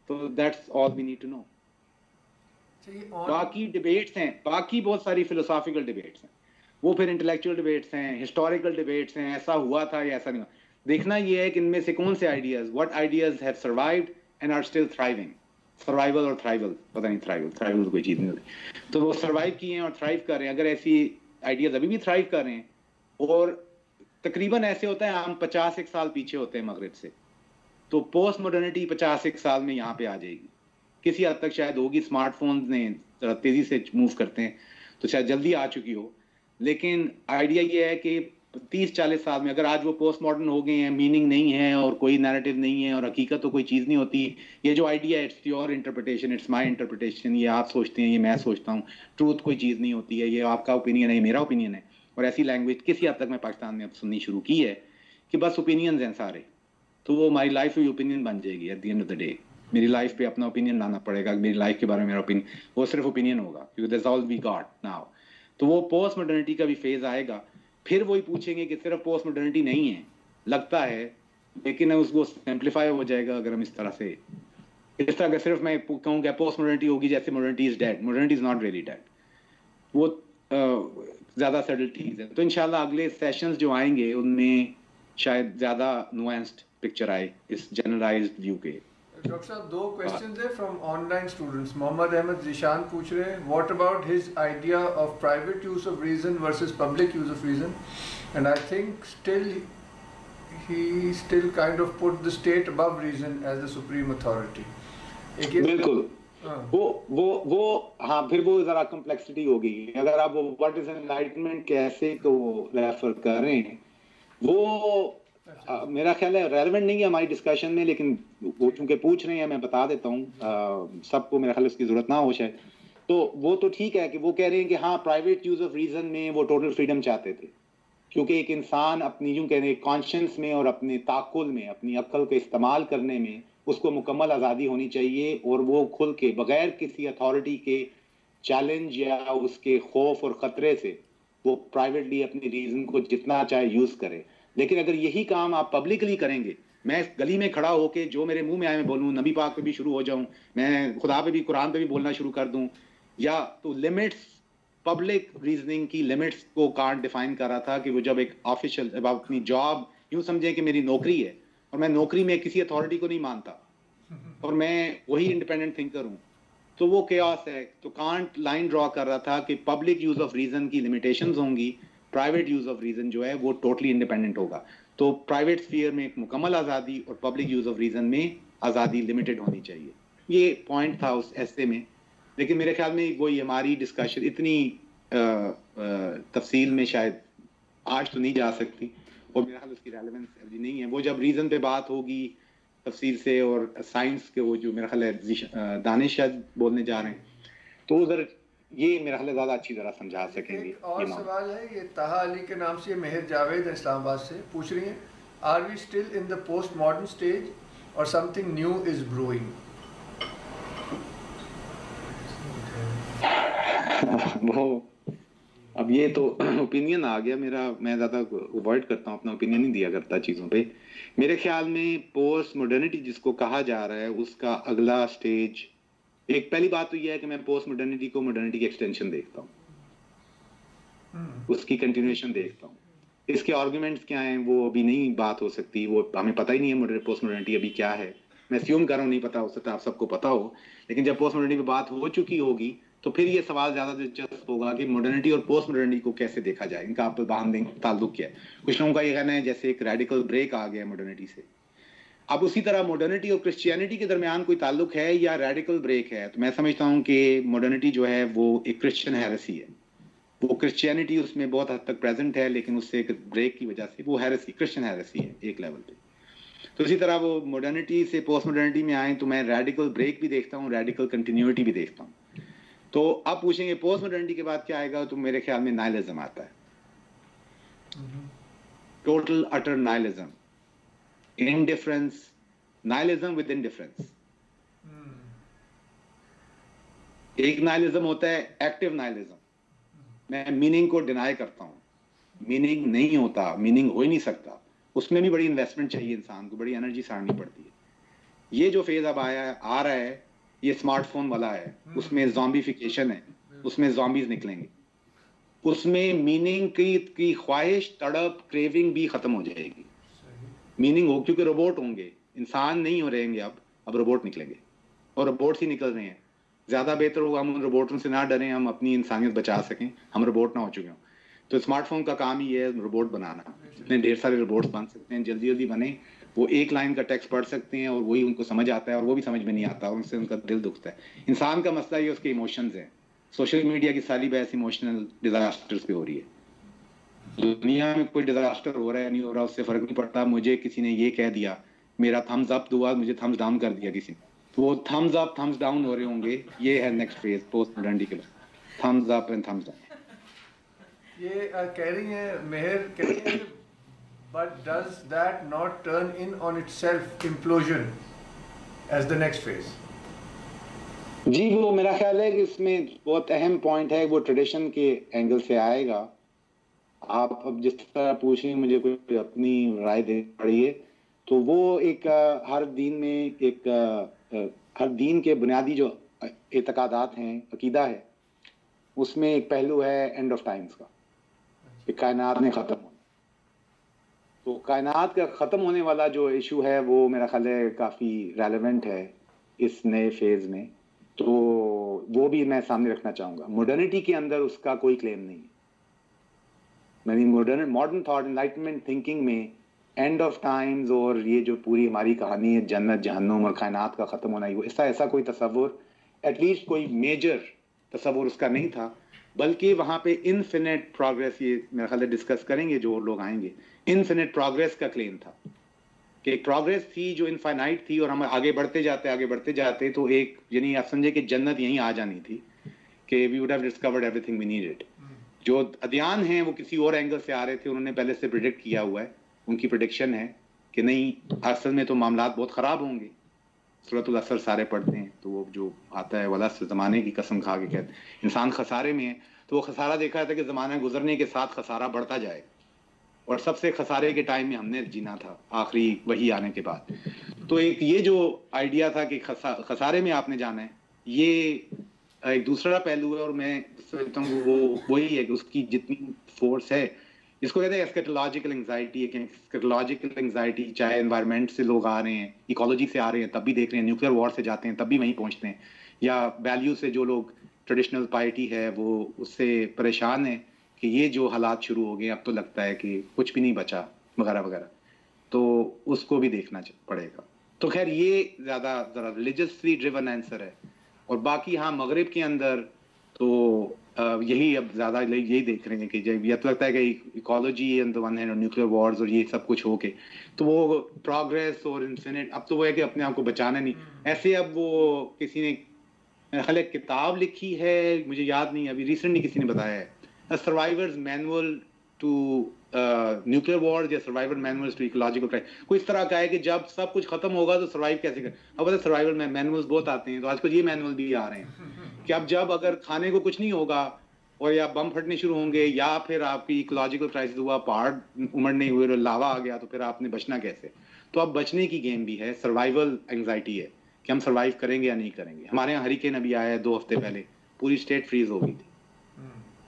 So that's all we need to know. باقی ڈیبیٹس ہیں, باقی بہت ساری فلسافیکل ڈیبیٹس ہیں, وہ پھر انٹلیکچوئل ڈیبیٹس ہیں, ہسٹوریکل ڈیبیٹس ہیں, ایسا ہوا تھا یا ایسا نہیں ہوا. دیکھنا یہ ہے کہ ان میں سے کون سے ideas, what ideas have survived and are still thriving. Survival اور تھرائیول, پتہ نہیں تھرائیول کوئی چیز نہیں ہوتی. تو وہ سروائیو کیے ہیں اور تھرائیو کر رہے ہیں. اگر ایسی آئیڈیاز ابھی بھی تھرائیو کر رہے ہیں, اور تقریباً ایسے ہوتا ہے ہم 50 سال پیچھے ہوتے ہیں مغرب سے, تو پوسٹ ماڈرنٹی 50 سال میں یہاں پہ آ جائے گی. کسی حد تک شاید ہوگی, اسمارٹ فونز نے ذرا تیزی سے موو کرتے ہیں تو شاید جلدی آ چکی ہو. لیکن آئیڈیا یہ ہے کہ 30-40 سال میں اگر آج وہ پوسٹ ماڈرن ہو گئے ہیں, میننگ نہیں ہے اور کوئی نیریٹو نہیں ہے اور حقیقت تو کوئی چیز نہیں ہوتی, یہ جو آئیڈیا ہے it's your interpretation, it's my interpretation, یہ آپ سوچتے ہیں یہ میں سوچتا ہوں, ٹروتھ کوئی چیز نہیں ہوتی ہے, یہ آپ کا اوپینین ہے یہ میرا اوپینین ہے. اور ایسی لینگویج کسی حد تک میں پاکستان میں اب سننی شروع کی ہے کہ بس اوپینینز ہیں سارے, تو وہ ہماری لائف میں اوپینین بن جائے گی. At the end of the day میری لائف پہ اپنا اوپینین لانا پڑے گا, میری لائف کے بارے میں میرا اوپینین, وہ صرف اوپینین ہوگا کیونکہ that's all we got now. تو وہ پوسٹ ماڈرنٹی کا بھی فیز آئے گا, پھر وہی پوچھیں گے کہ صرف پوسٹ ماڈرنٹی نہیں ہے, لگتا ہے, لیکن اس کو سمپلیفائی ہو جائے گا اگر ہم اس طرح کہ صرف میں کہوں کہ پوسٹ ماڈرنٹی ہوگی جیسے modernity is dead. Modernity is not really dead. وہ زیادہ سیٹلٹیز ہیں. تو انشاءاللہ اگلے سیشنز جو آئیں گے ان میں شاید زیادہ نوانسڈ پکچر آئے اس جنرلائزڈ ویو کے. ڈاکٹر صاحب 2 کویسچنز ہیں from online students. Muhammad Ahmed Zeeshan پوچھ رہے ہیں what about his idea of private use of reason versus public use of reason, and I think he still kind of put the state above reason as the supreme authority. بالکل وہ ہاں پھر وہ ذرا complexity ہوگی. اگر آپ وہ واٹ از انلائٹمنٹ کیسے کو ریفر کر رہے ہیں وہ میرا خیال ہے ریلیونٹ نہیں ہے ہماری ڈسکشن میں, لیکن وہ چونکہ پوچھ رہے ہیں میں بتا دیتا ہوں, سب کو میرا خیال اس کی ضرورت نہ ہو شاید. تو وہ تو ٹھیک ہے کہ وہ کہہ رہے ہیں کہ ہاں پرائیویٹ یوز آف ریزن میں وہ ٹوٹل فریڈم چاہتے تھے, کیونکہ ایک انسان اپنی یوں کہہ رہے ہیں کانشنس میں اور اپنے تعقل میں اپنی عقل کا استعمال کرنے میں اس کو مکمل آزادی ہونی چاہیے, اور وہ کھل کے بغیر کسی اتھارٹی کے چیلنج یا اس کے خوف اور خطرے سے وہ پرائیویٹلی اپنی ریزن کو جتنا چاہے یوز کرے. لیکن اگر یہی کام آپ پبلکلی کریں گے, میں گلی میں کھڑا ہو کے جو میرے منہ میں آئے میں بولوں, نبی پاک پہ بھی شروع ہو جاؤں, میں خدا پہ بھی قرآن پہ بھی بولنا شروع کر دوں, یا تو لمٹس پبلک ریزننگ کی لمٹس کو کانٹ ڈیفائن کر رہا تھا کہ وہ جب ایک آفیشیل جب آپ اپنی جاب یوں سمجھیں کہ میری نوکری ہے اور میں نوکری میں کسی اتھارٹی کو نہیں مانتا اور میں وہی انڈیپینڈنٹ تھنکر ہوں, تو وہ کیاس ہے. تو کانٹ لائن ڈرا کر رہا تھا کہ پبلک یوز آف ریزن کی لمیٹیشنز ہوں گی, پرائیویٹ یوز آف ریزن جو ہے وہ ٹوٹلی انڈیپینڈنٹ ہوگا. تو پرائیویٹ اسفیئر میں ایک مکمل آزادی اور پبلک یوز آف ریزن میں آزادی لمیٹڈ ہونی چاہیے. یہ پوائنٹ تھا اس ایسے میں, لیکن میرے خیال میں وہی ہماری ڈسکشن اتنی تفصیل میں شاید آج تو نہیں جا سکتی, اور میرا خیال اس کی ریلیونس ابھی نہیں ہے. وہ جب ریزن پہ بات ہوگی تفصیل سے اور سائنس کے وہ جو میرا خیال ہے دانش شاید بولنے جا رہے ہیں, تو ادھر یہ میرا خیال زیادہ اچھی طرح سمجھا سکیں گے. ایک اور سوال ہے, یہ طہا علی کے نام سے مہر جاوید اسلام آباد سے پوچھ رہی ہیں are we still in the post modern stage اور سم تھنگ نیو از بروئنگ. وہ اب یہ تو اوپینین آ گیا میرا, میں زیادہ اوائڈ کرتا ہوں, اپنا اوپینین نہیں دیا کرتا چیزوں پہ. میرے خیال میں پوسٹ ماڈرنٹی جس کو کہا جا رہا ہے اس کا اگلا سٹیج, ایک پہلی بات تو یہ ہے کہ میں پوسٹ ماڈرنٹی کو ماڈرنٹی کی ایکسٹینشن دیکھتا ہوں, اس کی کنٹینیویشن دیکھتا ہوں. اس کے آرگومنٹس کیا ہیں وہ ابھی نہیں بات ہو سکتی, وہ ہمیں پتہ ہی نہیں ہے پوسٹ ماڈرنٹی ابھی کیا ہے. میں اسیوم کر رہا ہوں نہیں پتا, ہو سکتا ہے آپ سب کو پتا ہو, لیکن جب پوسٹ ماڈرنٹی پہ بات ہو چکی ہوگی تو پھر یہ سوال زیادہ دلچسپ ہوگا کہ ماڈرنٹی اور پوسٹ ماڈرنٹی کو کیسے دیکھا جائے, ان کا آپ باہم تعلق کیا ہے. کچھ لوگوں کا یہ کہنا ہے جیسے ایک ریڈیکل بریک آ گیا ماڈرنٹی سے. اب اسی طرح ماڈرنٹی اور کرسچینٹی کے درمیان کوئی تعلق ہے یا ریڈیکل بریک ہے, تو میں سمجھتا ہوں کہ ماڈرنٹی جو ہے وہ ایک کرسچن ہیرسی ہے. وہ کرسچینٹی اس میں بہت حد تک پریزنٹ ہے, لیکن اس سے ایک بریک کی وجہ سے وہ ہیرسی کرسچن ہیرسی ہے ایک لیول پہ. تو اسی طرح وہ ماڈرنٹی سے پوسٹ ماڈرنٹی میں آئیں تو میں ریڈیکل بریک بھی دیکھتا ہوں, ریڈیکل کنٹینیوٹی بھی دیکھتا ہوں. تو آپ پوچھیں گے پوسٹ ماڈرنٹی کے بعد کیا آئے گا, تو میرے خیال میں نائلزم آتا ہے, ٹوٹل اٹر نائلزم, انڈیفرنس, نائلزم ود انڈیفرنس. ایک نائلزم ہوتا ہے ایکٹیو نائلزم, میں میننگ کو ڈینائی کرتا ہوں, میننگ نہیں ہوتا, میننگ ہو ہی نہیں سکتا, اس میں بھی بڑی انویسٹمنٹ چاہیے انسان کو, بڑی انرجی ساڑنی پڑتی ہے. یہ جو فیز اب آ رہا ہے یہ اسمارٹ فون والا ہے, اس میں زومبیفیکیشن ہے, اس میں زومبیز نکلیں گے, اس میں میننگ کی خواہش, تڑپ, کریونگ بھی ختم ہو جائے گی. میننگ ہو کیونکہ روبوٹ ہوں گے, انسان نہیں ہو رہیں گے, اب روبوٹ نکلیں گے, اور روبوٹس ہی نکل رہے ہیں. زیادہ بہتر ہوگا ہم ان روبوٹوں سے نہ ڈریں, ہم اپنی انسانیت بچا سکیں, ہم روبوٹ نہ ہو چکے ہوں. تو اسمارٹ فون کا کام ہی ہے روبوٹ بنانا. اتنے ڈھیر سارے روبوٹس بن سکتے ہیں, جلدی جلدی بنے, وہ ایک لائن کا ٹیکسٹ پڑھ سکتے ہیں اور وہی ان کو سمجھ آتا ہے, اور وہ بھی سمجھ میں نہیں آتا, ان سے ان کا دل دکھتا ہے. انسان کا مسئلہ یہ اس کے ایموشنز ہیں. سوشل میڈیا کی ساری بحث ایموشنل ڈیزاسٹرز پہ ہو رہی ہے. دنیا میں کوئی ڈیزاسٹر ہو رہا ہے نہیں ہو رہا, اس سے فرق نہیں پڑتا. مجھے کسی نے یہ کہہ دیا, میرا تھمز اپ دعا, مجھے تھمز ڈاؤن کر دیا کسی نے, تو وہ تھمز اپ تھمز ڈاؤن ہو رہے ہوں گے. یہ ہے نیکسٹ فیز پوسٹ ماڈرنٹی کے بعد, thumbs up and thumbs down. یہ کہہ رہی ہیں مہر, کہہ رہی ہیں but does that not turn in on itself implosion as the next phase? جی وہ میرا خیال ہے کہ اس میں بہت اہم پوائنٹ ہے, وہ ٹریڈیشن کے اینگل سے آئے گا. آپ اب جس طرح پوچھیں مجھے کوئی اپنی رائے دے پڑی ہے, تو وہ ایک ہر دین میں ایک ہر دین کے بنیادی جو اعتقادات ہیں, عقیدہ ہے, اس میں ایک پہلو ہے اینڈ آف ٹائمز کا. کہ کائنات نے ختم ہونا. تو کائنات کا ختم ہونے والا جو ایشو ہے وہ میرا خیال ہے کافی ریلیونٹ ہے اس نئے فیز میں. تو وہ بھی میں سامنے رکھنا چاہوں گا. ماڈرنٹی کے اندر اس کا کوئی کلیم نہیں ہے. یعنی ماڈرن تھاٹ انلائٹمنٹ تھنکنگ میں اینڈ آف ٹائمز اور یہ جو پوری ہماری کہانی ہے جنت جہنم اور کائنات کا ختم ہونا, وہ ایسا کوئی تصور, ایٹ لیسٹ کوئی میجر تصور اس کا نہیں تھا. بلکہ وہاں پہ انفینٹ پروگریس, یہ میرا خیال ہے ڈسکس کریں گے جو لوگ آئیں گے, انفینٹ پروگریس کا کلیم تھا کہ ایک پروگریس تھی جو انفائنائٹ تھی اور ہم آگے بڑھتے جاتے تو ایک, یعنی آپ سمجھے کہ جنت یہیں آ جانی تھی کہ we would have discovered everything we needed. جو ادیان ہیں وہ کسی اور اینگل سے آ رہے تھے, انہوں نے پہلے سے پریڈکٹ کیا ہوا ہے, ان کی پریڈکشن ہے کہ نہیں اصل میں تو معاملات بہت خراب ہوں گے. سورۃ العصر سارے پڑھتے ہیں تو وہ جو آتا ہے والعصر, زمانے کی قسم کھا کے کہتے ہیں انسان خسارے میں ہے. تو وہ خسارہ دیکھا جاتا ہے کہ زمانہ گزرنے کے ساتھ خسارہ بڑھتا جائے, اور سب سے خسارے کے ٹائم میں ہم نے جینا تھا آخری وحی آنے کے بعد. تو ایک یہ جو آئیڈیا تھا کہ خسارے میں آپ نے جانا ہے, یہ ایک دوسرا پہلو ہے. اور میں سمجھتا ہوں وہ وہی ہے کہ اس کی جتنی فورس ہے, اس کو کہتے ہیں اسکیٹولوجیکل انگزائٹی. اسکیٹولوجیکل انگزائٹی چاہے انوائرمنٹ سے لوگ آ رہے ہیں, ایکولوجی سے آ رہے ہیں تب بھی دیکھ رہے ہیں, نیوکلیئر وار سے جاتے ہیں تب بھی وہیں پہنچتے ہیں, یا ویلیو سے جو لوگ ٹریڈیشنل پائٹی ہے وہ اس سے پریشان ہیں کہ یہ جو حالات شروع ہو گئے اب تو لگتا ہے کہ کچھ بھی نہیں بچا وغیرہ وغیرہ, تو اس کو بھی دیکھنا پڑے گا. تو خیر یہ زیادہ ذرا ریلیجسلی ڈریون آنسر ہے. اور باقی ہاں مغرب کے اندر تو یہی اب زیادہ یہی دیکھ رہے ہیں کہ جب یہ لگتا ہے کہ ecology on the one hand اور نیوکلیئر وارز اور یہ سب کچھ ہو کے تو وہ پروگریس اور انفینٹ, اب تو وہ ہے کہ اپنے آپ کو بچانا نہیں. ایسے اب وہ کسی نے خل ایک کتاب لکھی ہے, مجھے یاد نہیں ابھی ریسنٹلی کسی نے بتایا ہے, survivors manual to nuclear wars یا survivor manuals to ecological crisis. کوئی اس طرح کا ہے کہ جب سب کچھ ختم ہوگا تو سروائیو کیسے کریں. اب پتہ سروائیور مینولز بہت آتے ہیں, تو آج کل یہ مینول بھی آ رہے ہیں کہ اب جب اگر کھانے کو کچھ نہیں ہوگا اور یا بم پھٹنے شروع ہوں گے یا پھر آپ کی ایکولوجیکل کرائسس ہوا, پہاڑ امڑنے ہوئے اور لاوا آ گیا, تو پھر آپ نے بچنا کیسے. تو اب بچنے کی گیم بھی ہے, سروائیول انگزائٹی ہے کہ ہم سروائیو کریں گے یا نہیں کریں گے. ہمارے یہاں ہریکین ابھی آیا ہے 2 ہفتے پہلے, پوری اسٹیٹ فریز ہو گئی تھی,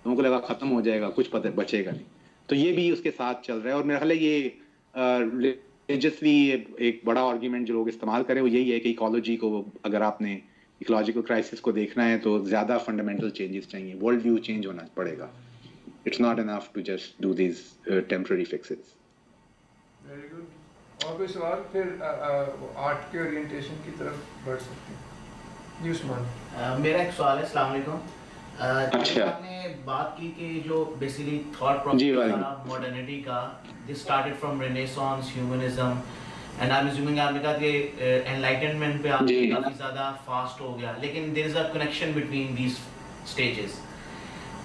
لوگوں کو لگا ختم ہو جائے گا, کچھ بچے گا نہیں. تو یہ بھی اس کے ساتھ چل رہا ہے. اور میرا خیال ہے یہ ریلیجسلی ایک بڑا آرگیومنٹ جو لوگ استعمال کریں وہ یہی ہے کہ ایکالوجی کو اگر آپ نے ایکولوجیکل کرائسس کو دیکھنا ہے تو زیادہ فنڈامنٹل چینجز چاہیے, ورلڈ ویو چینج ہونا پڑے گا. It's not enough to just do these temporary fixes. Very good. اور کوئی سوال؟ پھر آرٹ کے اورینٹیشن کی طرف بڑھ سکتے ہیں. یوسمان میرا ایک سوال ہے. السلام علیکم. آپ نے بات کی کہ جو بیسیکلی تھاٹ پروسیس ماڈرنٹی کا this started from Renaissance humanism and I am assuming آپ نے کہا کہ انلائٹنمنٹ پہ آپ کافی زیادہ فاسٹ ہو گیا, لیکن there is a connection between these stages.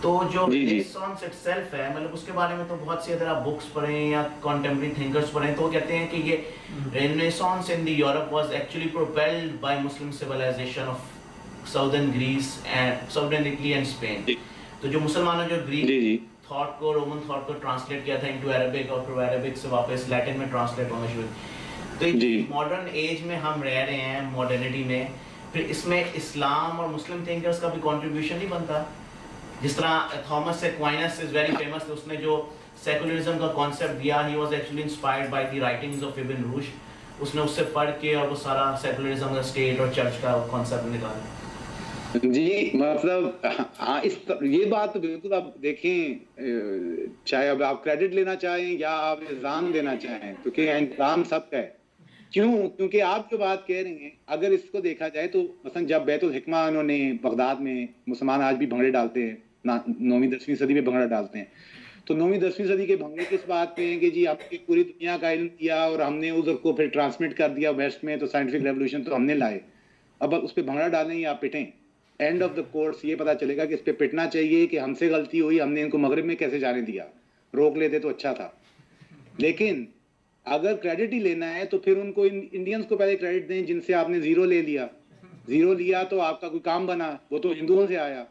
تو جو رینیسانس اٹ سیلف ہے, مطلب اس کے بارے میں تو بہت سی اگر آپ بکس پڑھیں یا کانٹمپریری تھنکرس پڑھیں تو وہ کہتے ہیں کہ یہ Renaissance in the Europe was actually propelled by Muslim civilization of southern Greece and southern Italy and Spain. تو جو مسلمانوں جو گریک تھاٹ کو رومن تھاٹ کو ٹرانسلیٹ کیا تھا انٹو عربک اور پھر عربک سے واپس لیٹن میں ٹرانسلیٹ ہونا شروع. تو ماڈرن ایج میں ہم رہ رہے ہیں, ماڈرنٹی میں, پھر اس میں اسلام اور مسلم تھنکرس کا بھی کنٹریبیوشن نہیں بنتا. جس طرح تھامس ایکوائنس از ویری فیمس, اس نے جو سیکولرزم کا کانسیپٹ دیا, he was actually inspired by the writings of ابن روشد. اس نے اس سے پڑھ کے اور وہ سارا سیکولرزم کا اسٹیٹ اور چرچ کا کانسیپٹ نکالا. جی مطلب ہاں یہ بات تو بالکل آپ دیکھیں, چاہے اب آپ کریڈٹ لینا چاہیں یا آپ الزام دینا چاہیں, کیونکہ الزام سب کا ہے. کیونکہ آپ جو بات کہہ رہے ہیں اگر اس کو دیکھا جائے تو مثلا جب بیت الحکمہ انہوں نے بغداد میں, مسلمان آج بھی بھنگڑے ڈالتے ہیں, 9ویں 10ویں صدی میں بھنگڑا ڈالتے ہیں, تو 9ویں 10ویں صدی کے بھنگڑے کس بات پہ ہیں کہ جی ہم نے پوری دنیا کا علم کیا اور ہم نے ادھر کو پھر ٹرانسمٹ کر دیا ویسٹ میں, تو سائنٹیفک ریولیوشن تو ہم نے لائے, اب اس پہ بھنگڑا ڈالیں یا پٹیں. اینڈ آف دا کورس یہ پتا چلے گا کہ اس پہ پٹنا چاہیے کہ ہم سے غلطی ہوئی, ہم نے ان کو مغرب میں کیسے جانے دیا, روک لیتے تو اچھا تھا. لیکن اگر کریڈٹ ہی لینا ہے تو پھر ان کو انڈینز کو پہلے کریڈٹ دیں جن سے آپ نے زیرو لیا تو آپ کا کوئی کام بنا, وہ تو ہندوؤں سے آیا.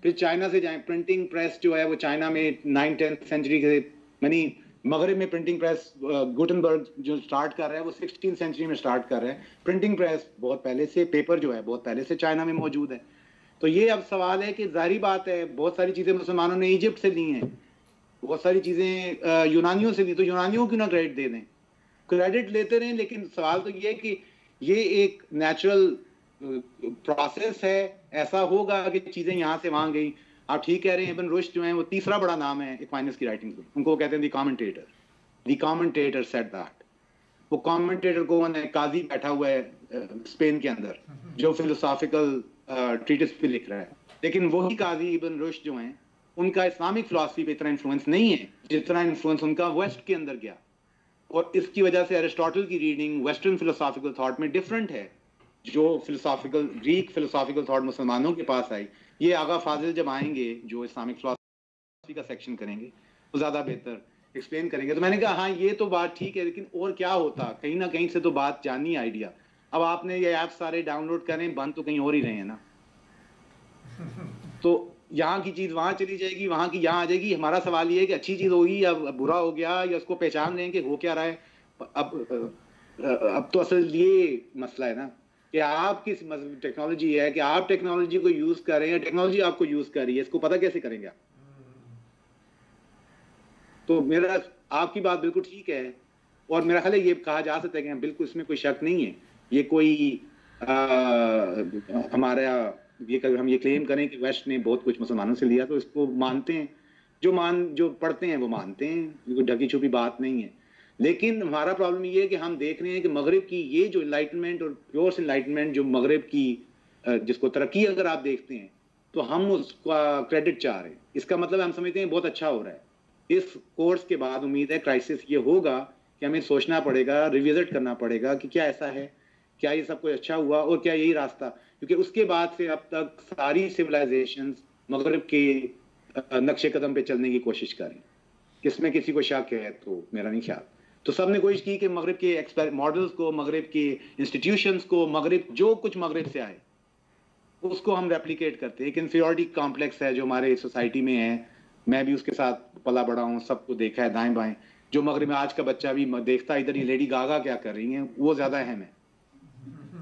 پھر چائنا سے جائیں, پرنٹنگ پریس جو ہے وہ چائنا میں 9th-10th سینچری کے, یعنی مغرب میں پرنٹنگ پریس گوٹنبرگ جو سٹارٹ کر رہا ہے وہ 16th سینچری میں سٹارٹ کر رہا ہے. پرنٹنگ پریس بہت پہلے سے, پیپر جو ہے بہت پہلے سے چائنا میں موجود ہے. تو یہ اب سوال ہے کہ ظاہری بات ہے بہت ساری چیزیں مسلمانوں نے ایجپٹ سے لی ہیں, بہت ساری چیزیں یونانیوں سے بھی, تو یونانیوں کیوں نہ کریڈٹ دے دیں, کریڈٹ لیتے رہیں, لیکن سوال تو یہ ہے کہ یہ ایک نیچرل پروسیس ہے, ایسا ہوگا کہ چیزیں یہاں سے وہاں گئی. آپ ٹھیک کہہ رہے ہیں, ابن رشد جو ہیں وہ تیسرا بڑا نام ہے ایکوائنس کی رائٹنگ میں, ان کو کہتے ہیں the commentator. The commentator said that. وہ کامنٹیٹر کو قاضی بیٹھا ہوا ہے اسپین کے اندر جو فلسافیکل ٹریٹس پہ لکھ رہا ہے, لیکن وہی قاضی ابن رشد جو ہیں ان کا اسلامک فلسفی پہ اتنا انفلوئنس نہیں ہے جتنا انفلوئنس ان کا ویسٹ کے اندر گیا, اور اس کی وجہ سے ایرسٹوٹل کی ریڈنگ ویسٹرن فلسافیکل تھاٹ میں ڈفرنٹ ہے. جو فلسافیکل گریک فلسافیکل تھاٹ مسلمانوں کے پاس آئی, یہ آغا فاضل جب آئیں گے جو اسلامک فلسفی کا سیکشن کریں گے وہ زیادہ بہتر ایکسپلین کریں گے. تو میں نے کہا ہاں یہ تو بات ٹھیک ہے, لیکن اور کیا ہوتا, کہیں نہ کہیں سے تو بات جاننی آئیڈیا. اب آپ نے یہ ایپ سارے ڈاؤن لوڈ کریں, بند تو کہیں اور ہی رہے ہیں نا, تو یہاں کی چیز وہاں چلی جائے گی, وہاں کی یہاں آ جائے گی. ہمارا سوال یہ ہے کہ اچھی چیز ہوگی یا برا ہو گیا, یا اس کو پہچان لیں کہ ہو کیا رہا ہے. اب تو اصل یہ مسئلہ ہے نا کہ آپ کی ٹیکنالوجی ہے کہ آپ ٹیکنالوجی کو یوز کر رہے ہیں, ٹیکنالوجی آپ کو یوز کر رہی ہے, اس کو پتہ کیسے کریں گے آپ. تو میرا آپ کی بات بالکل ٹھیک ہے, اور میرا خیال ہے یہ کہا جا سکتا ہے کہ بالکل اس میں کوئی شک نہیں ہے. یہ کوئی ہمارا یہ ہم یہ کلیم کریں کہ ویسٹ نے بہت کچھ مسلمانوں سے لیا تو اس کو مانتے ہیں, جو پڑھتے ہیں وہ مانتے ہیں, کوئی ڈھکی چھپی بات نہیں ہے. لیکن ہمارا پرابلم یہ ہے کہ ہم دیکھ رہے ہیں کہ مغرب کی یہ جو انلائٹمنٹ اور پیورس انلائٹمنٹ جو مغرب کی جس کو ترقی اگر آپ دیکھتے ہیں تو ہم اس کا کریڈٹ چاہ رہے ہیں. اس کا مطلب ہم سمجھتے ہیں بہت اچھا ہو رہا ہے. اس کورس کے بعد امید ہے کرائسس یہ ہوگا کہ ہمیں سوچنا پڑے گا, ریوزٹ کرنا پڑے گا کہ کیا ایسا ہے, کیا یہ سب کچھ اچھا ہوا اور کیا یہی راستہ, کیونکہ اس کے بعد سے اب تک ساری سویلائزیشنز مغرب کے نقش قدم پہ چلنے کی کوشش کریں. اس میں کسی کو شک ہے تو میرا نہیں خیال. تو سب نے کوشش کی کہ مغرب کے ماڈلز کو, مغرب کے انسٹیٹیوشنز کو, مغرب جو کچھ مغرب سے آئے اس کو ہم ریپلیکیٹ کرتے ہیں. ایک انفیریورٹی کمپلیکس ہے جو ہمارے سوسائٹی میں ہے, میں بھی اس کے ساتھ پلا بڑا ہوں, سب کو دیکھا ہے دائیں بائیں. جو مغرب میں آج کا بچہ بھی دیکھتا ہے ادھر, یہ لیڈی گاگا کیا کر رہی ہیں وہ زیادہ اہم ہے.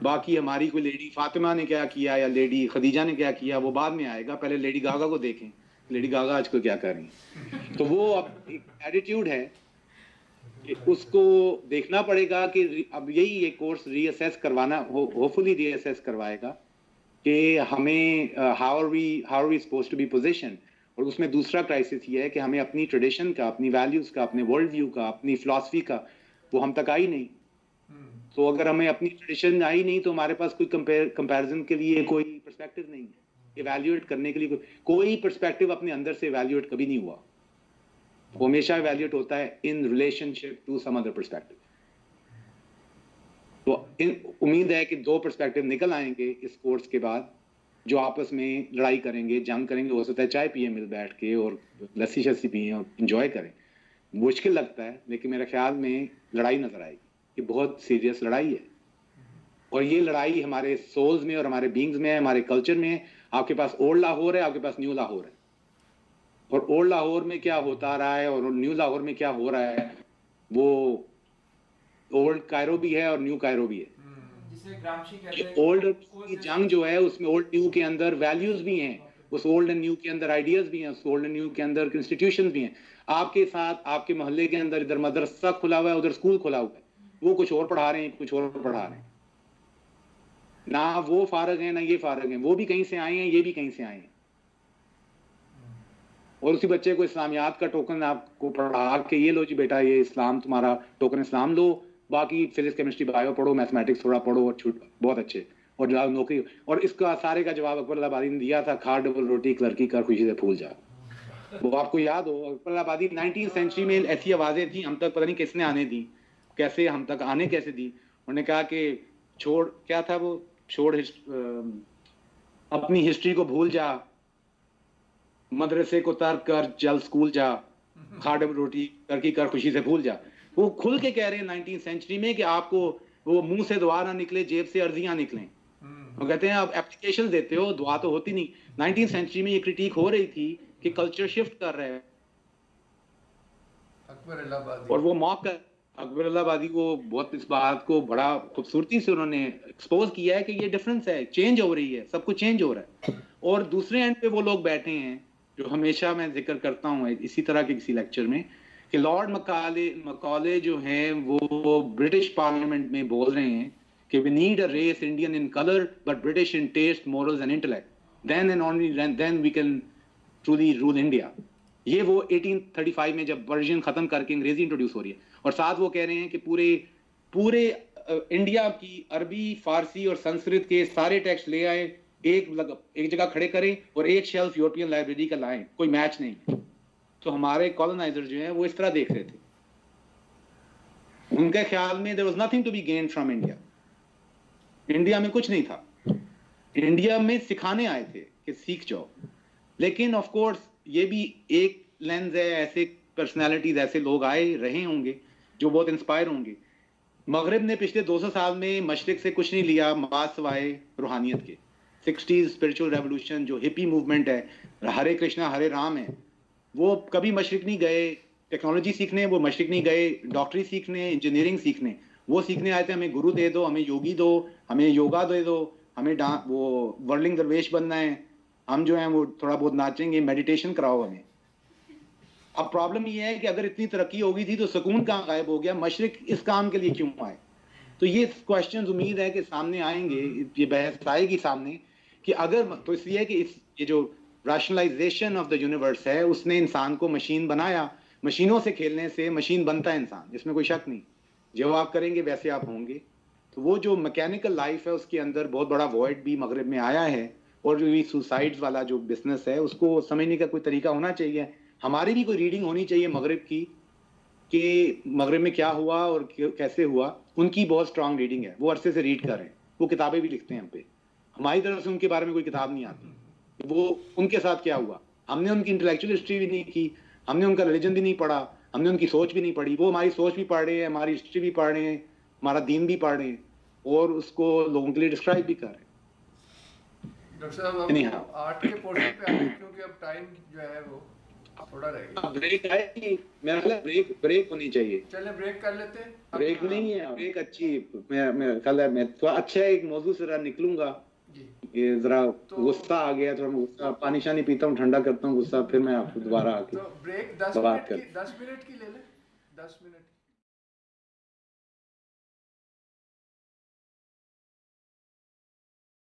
باقی ہماری کوئی لیڈی فاطمہ نے کیا کیا یا لیڈی خدیجہ نے کیا کیا وہ بعد میں آئے گا, پہلے لیڈی گاگا کو دیکھیں, لیڈی گاگا آج کل کیا کر رہی ہیں. تو وہ اب ایک ایٹیٹیوڈ ہے کہ اس کو دیکھنا پڑے گا کہ اب یہی یہ کورس ری اسیس کروانا, ہوپفلی ری اسیس کروائے گا کہ ہمیں how are we suppose to be position. اور اس میں دوسرا کرائسس یہ ہے کہ ہمیں اپنی ٹریڈیشن کا, اپنی ویلیوز کا, اپنے ورلڈ ویو کا, اپنی فلاسفی کا وہ ہم تک آئی نہیں. تو اگر ہمیں اپنی ٹریڈیشن آئی نہیں تو ہمارے پاس کوئی کمپیریزن کے لیے کوئی پرسپیکٹو نہیں ہے, ایویلیویٹ کرنے کے لیے کوئی پرسپیکٹو اپنے اندر سے ایویلیویٹ کبھی نہیں ہوا. وہ ہمیشہ ایویلیویٹ ہوتا ہے in relationship to some other perspective. تو امید ہے کہ 2 پرسپیکٹو نکل آئیں گے اس کورس کے بعد جو آپس میں لڑائی کریں گے, جنگ کریں گے. ہو سکتا ہے چائے پیئیں مل بیٹھ کے اور لسی شسی پئیں اور انجوائے کریں. مشکل لگتا ہے لیکن میرے خیال میں لڑائی نظر آئے گی. یہ بہت سیریس لڑائی ہے, اور یہ لڑائی ہمارے سولز میں اور ہمارے بینگز میں ہے, ہمارے کلچر میں ہے. آپ کے پاس اولڈ لاہور ہے, آپ کے پاس نیو لاہور ہے, اور اولڈ لاہور میں کیا ہوتا رہا ہے اور نیو لاہور میں کیا ہو رہا ہے وہ اولڈ کائرو بھی ہے اور نیو کائرو بھی ہے. اولڈ کی جنگ جو ہے اس میں اولڈ نیو کے اندر ویلیوز بھی ہیں, اس اولڈ اینڈ نیو کے اندر آئیڈیاز بھی ہیں, اس اولڈ اینڈ نیو کے اندر انسٹیٹیوشنز بھی ہیں. آپ کے ساتھ آپ کے محلے کے اندر ادھر مدرسہ کھلا ہوا ہے, ادھر اسکول کھلا ہوا ہے, وہ کچھ اور پڑھا رہے ہیں, کچھ اور پڑھا رہے ہیں. نہ وہ فارغ ہیں نہ یہ فارغ ہیں, وہ بھی کہیں سے آئے ہیں, یہ بھی کہیں سے آئے ہیں. اور اسی بچے کو اسلامیات کا ٹوکن آپ کو پڑھا کے یہ لو جی بیٹا یہ اسلام تمہارا ٹوکن اسلام لو, باقی فزکس کیمسٹری بایو پڑھو, میتھمیٹکس تھوڑا پڑھو اور چھوٹ بہت اچھے اور نوکری. اور اس کا سارے کا جواب اکبر اللہ آبادی نے دیا تھا, کھا ڈبل روٹی کلرکی کر خوشی سے پھول جا. وہ آپ کو یاد ہو, اکبر اللہ آبادی 19th سینچری میں ایسی آوازیں تھیں ہم تک پتہ نہیں کس نے آنے دی, کیسے ہم تک آنے کیسے دی. انہوں نے کہا کہ چھوڑ کیا تھا وہ, چھوڑ اپنی ہسٹری کو بھول جا, مدرسے کو ترک کر چل اسکول جا, کھا ڈبل روٹی ترکی کر خوشی سے بھول جا. وہ کھل کے کہہ رہے ہیں 19th سینچری میں کہ آپ کو وہ منہ سے دعا نہ نکلے, جیب سے عرضیاں نکلیں. وہ کہتے ہیں آپ اپلیکیشن دیتے ہو, دعا تو ہوتی نہیں. 19th سینچری میں یہ کرٹیک ہو رہی تھی کہ کلچر شفٹ کر رہے ہیں, اور وہ موقع اکبر اللہ آبادی کو بہت اس بات کو بڑا خوبصورتی سے انہوں نے ایکسپوز کیا ہے کہ یہ ڈفرنس ہے, چینج ہو رہی ہے, سب کچھ چینج ہو رہا ہے. اور دوسرے اینڈ پہ وہ لوگ بیٹھے ہیں جو ہمیشہ میں ذکر کرتا ہوں اسی طرح کے کسی لیکچر میں, کہ لارڈ مکالے جو ہیں وہ برٹش پارلیمنٹ میں بول رہے ہیں کہ we need a race Indian in color but British in taste, morals and intellect. Then and only then we can truly rule India. یہ وہ 1835 میں جب ورژن ختم کر کے انگریزی انٹروڈیوس ہو رہی ہے, اور ساتھ وہ کہہ رہے ہیں کہ پورے انڈیا کی عربی, فارسی اور سنسکرت کے سارے ٹیکسٹ لے آئیں, ایک جگہ کھڑے کریں اور ایک شیلف یورپین لائبریری کا لائیں, کوئی میچ نہیں. تو ہمارے کالونائزر جو ہیں وہ اس طرح دیکھ رہے تھے, ان کے خیال میں there was nothing to be gained from India. India میں کچھ نہیں تھا, انڈیا میں سکھانے آئے تھے کہ سیکھ جاؤ. لیکن آف کورس یہ بھی ایک لینز ہے, ایسے پرسنالٹیز, ایسے لوگ آئے رہے ہوں گے جو بہت انسپائر ہوں گے. مغرب نے پچھلے 200 سال میں مشرق سے کچھ نہیں لیا بات سوائے روحانیت کے. 60s اسپرچل ریولوشن جو ہپی موومنٹ ہے, ہرے کرشنا ہرے رام ہے, وہ کبھی مشرق نہیں گئے ٹیکنالوجی سیکھنے, وہ مشرق نہیں گئے ڈاکٹری سیکھنے, انجینئرنگ سیکھنے. وہ سیکھنے آئے تھے ہمیں گرو دے دو, ہمیں یوگی دو, ہمیں یوگا دے دو, ہمیں وہ ورلنگ درویش بننا ہے, ہم جو ہیں وہ تھوڑا بہت ناچیں گے, میڈیٹیشن کراؤ ہمیں. اب پرابلم یہ ہے کہ اگر اتنی ترقی ہو گئی تھی تو سکون کہاں غائب ہو گیا, مشرق اس کام کے لیے کیوں آئے؟ تو یہ کوشچنز امید ہے کہ سامنے آئیں گے, یہ بحث آئے گی سامنے, کہ اگر تو اس لیے کہ یہ جو راشنلائزیشن آف دا یونیورس ہے اس نے انسان کو مشین بنایا, مشینوں سے کھیلنے سے مشین بنتا ہے انسان, جس میں کوئی شک نہیں. جو آپ کریں گے ویسے آپ ہوں گے. تو وہ جو میکینیکل لائف ہے اس کے اندر بہت بڑا وائڈ بھی مغرب میں آیا ہے, اور جو یہ سوسائڈز والا جو بزنس ہے اس کو سمجھنے کا کوئی طریقہ ہونا چاہیے. ہماری بھی کوئی ریڈنگ ہونی چاہیے مغرب کی, کہ مغرب میں کیا ہوا اور کیسے ہوا. ان کی بہت اسٹرانگ ریڈنگ ہے, وہ عرصے سے ریڈ کر رہے ہیں, وہ کتابیں بھی لکھتے ہیں ہم پہ. ہماری طرف سے ان کے بارے میں کوئی کتاب نہیں آتی, وہ ان کے ساتھ کیا ہوا. ہم نے ان کی انٹلیکچوئل ہسٹری بھی نہیں کی, ہم نے ان کا ریلیجن بھی نہیں پڑھا, ہم نے ان کی سوچ بھی نہیں پڑھی. وہ ہماری سوچ بھی پڑھ رہے ہیں, ہماری ہسٹری بھی پڑھ رہے ہیں, ہمارا دین بھی پڑھ رہے ہیں, اور اس کو لوگوں کے لیے ڈسکرائب بھی کر رہے ہیں. ڈاکٹر صاحب اب آرٹ کے پورشن پہ آئیں کیونکہ اب ٹائم جو ہے وہ تھوڑا رہ گیا. بریک ہے کہ میرا خیال ہے بریک ہونی چاہیے. چلے بریک کر لیتے ہیں. بریک نہیں ہے, بریک اچھی, میرا خیال ہے میں تھوڑا اچھا ایک موضوع سے نکلوں گا. یہ ذرا غصہ آ گیا, تھوڑا غصہ, پانی شانی پیتا ہوں, ٹھنڈا کرتا ہوں غصہ, پھر میں آپ کو دوبارہ آ کے بریک 10 منٹ کی لے لیں, 10 منٹ.